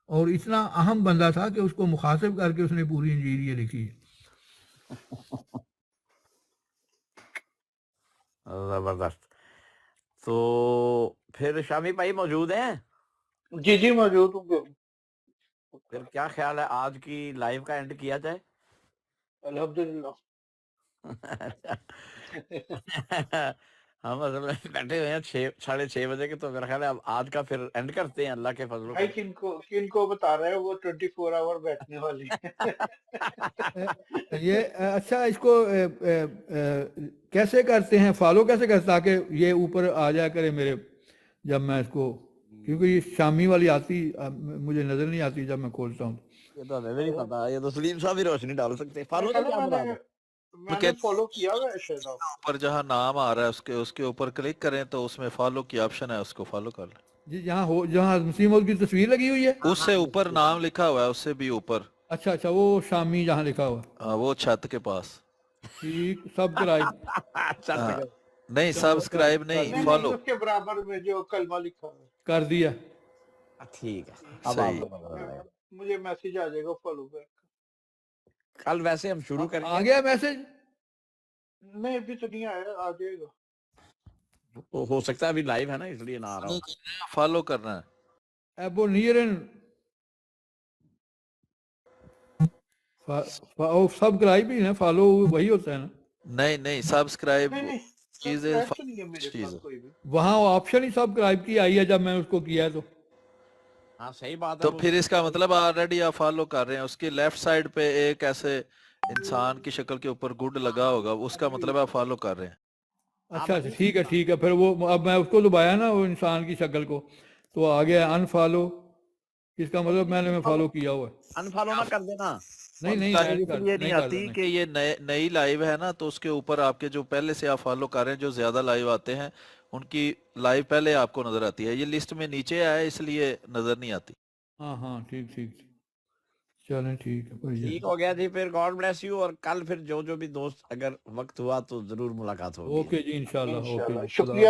اور اتنا اہم بندہ تھا کہ اس کو مخاطب کر کے اس نے پوری انجیل یہ لکھی ہے. زبردست. تو پھر شامی بھائی موجود ہیں؟ جی جی موجود ہوں. پھر کیا خیال ہے آج کی لائیو کا اینڈ کیا جائے؟ الحمدللہ. ہم اصل میں بیٹھے ہوئے ہیں 6:30 بجے کے، تو میرا خیال ہے اب آج کا پھر اینڈ کرتے ہیں اللہ کے فضل و بھائی کرم. کن کو بتا رہے ہیں وہ 24 آور بیٹھنے والی یہ اچھا اس کو کیسے کرتے ہیں، فالو کیسے کرتے تاکہ یہ اوپر آ جایا کرے میرے جب میں اس کو، کیونکہ یہ شامی والی آتی مجھے نظر نہیں آتی جب میں کھولتا ہوں. یہ تو ہمیں بھی نہیں پتا، یہ تو سلیم صاحب ہی روشنی ڈال سکتے. فالو تو کیا مراد ہے؟ میں نے فالو کیا ہوا ہے شاید. اوپر جہاں نام آ رہا ہے اس کے اوپر کلک کریں تو اس میں فالو کی آپشن ہے، اس کو فالو کر لیں. جی جہاں مسیم موعود کی تصویر لگی ہوئی ہے اس سے اوپر نام لکھا ہوا ہے، اس سے بھی اوپر. اچھا وہ شامی جہاں لکھا ہوا وہ چھت کے پاس. ٹھیک. سبسکرائب نہیں سبسکرائب نہیں، فالو. اس کے برابر میں جو کلمہ لکھا ہے کر دیا. ٹھیک ہے. اب صحیح. آپ مجھے میسج آ جائے گا فالو بیک. کل ویسے ہم شروع کریں آ گیا میسج؟ نہیں ابھی تو نہیں آیا، آ جائے گا. ہو سکتا ہے ابھی لائیو ہے نا اس لیے نہ آ رہا ہو. فالو کرنا ہے. ایبو نیرن سبسکرائب ہی نا، فالو وہی ہوتا ہے نا. نہیں سبسکرائب نہیں چیزیں سبسکرائب تو نہیں ہے میرے چیز پاس کوئی بھی. وہاں آپشن ہی سبسکرائب کی آئی ہے جب میں اس کو کیا ہے تو. ہاں صحیح بات ہے. تو پھر اس کا مطلب آلریڈی آپ فالو کر رہے ہیں. اس کے لیفٹ سائڈ پہ ایک ایسے انسان کی شکل کے اوپر گڈ لگا ہوگا، اس کا مطلب آپ فالو کر رہے ہیں. اچھا ٹھیک ہے. پھر وہ اب میں اس کو دبایا نا وہ انسان کی شکل کو تو آ گیا ان فالو. اس کا مطلب میں نے فالو کیا ہوا ہے. انفالو نہ کر دینا. نہیں اس لیے نہیں آتی کہ یہ نئی لائیو ہے نا، تو اس کے اوپر آپ کے جو پہلے سے آپ فالو کر رہے ہیں، جو زیادہ لائیو آتے ہیں ان کی لائیو پہلے آپ کو نظر آتی ہے. یہ لسٹ میں نیچے آیا ہے اس لیے نظر نہیں آتی. ہاں ٹھیک چلیں ٹھیک ہے. ٹھیک ہو گیا جی. پھر گاڈ بلیس یو. اور کل پھر جو بھی دوست اگر وقت ہوا تو ضرور ملاقات ہوگی. اوکے جی انشاءاللہ. شکریہ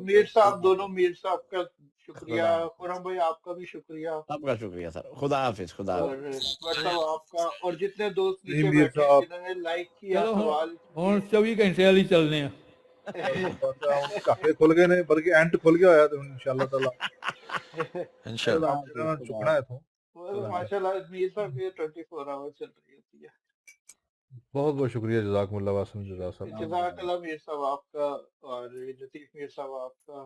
میر صاحب، دونوں میر صاحب کا شکریہ. خرم بھائی آپ کا بھی شکریہ. آپ کا شکریہ سر. خدا حافظ. خدا اور صاحب آپ کا، اور جتنے دوست نیچے میر بیٹھے صاحب. جنہوں نے لائک کیا، سوال ہوں 24 گھنٹے والی چلنے ہیں. کافی کھل گئے نے، بلکہ اینڈ کھل گیا ہوا تو انشاءاللہ تعالی انشاءاللہ چکنا ہے تو. ماشاءاللہ میر صاحب یہ 24 آور چل رہی ہوتی ہے. بہت شکریہ. جزاکم اللہ واسم. جزاک اللہ میر صاحب آپ کا، اور لطیف میر صاحب آپ کا.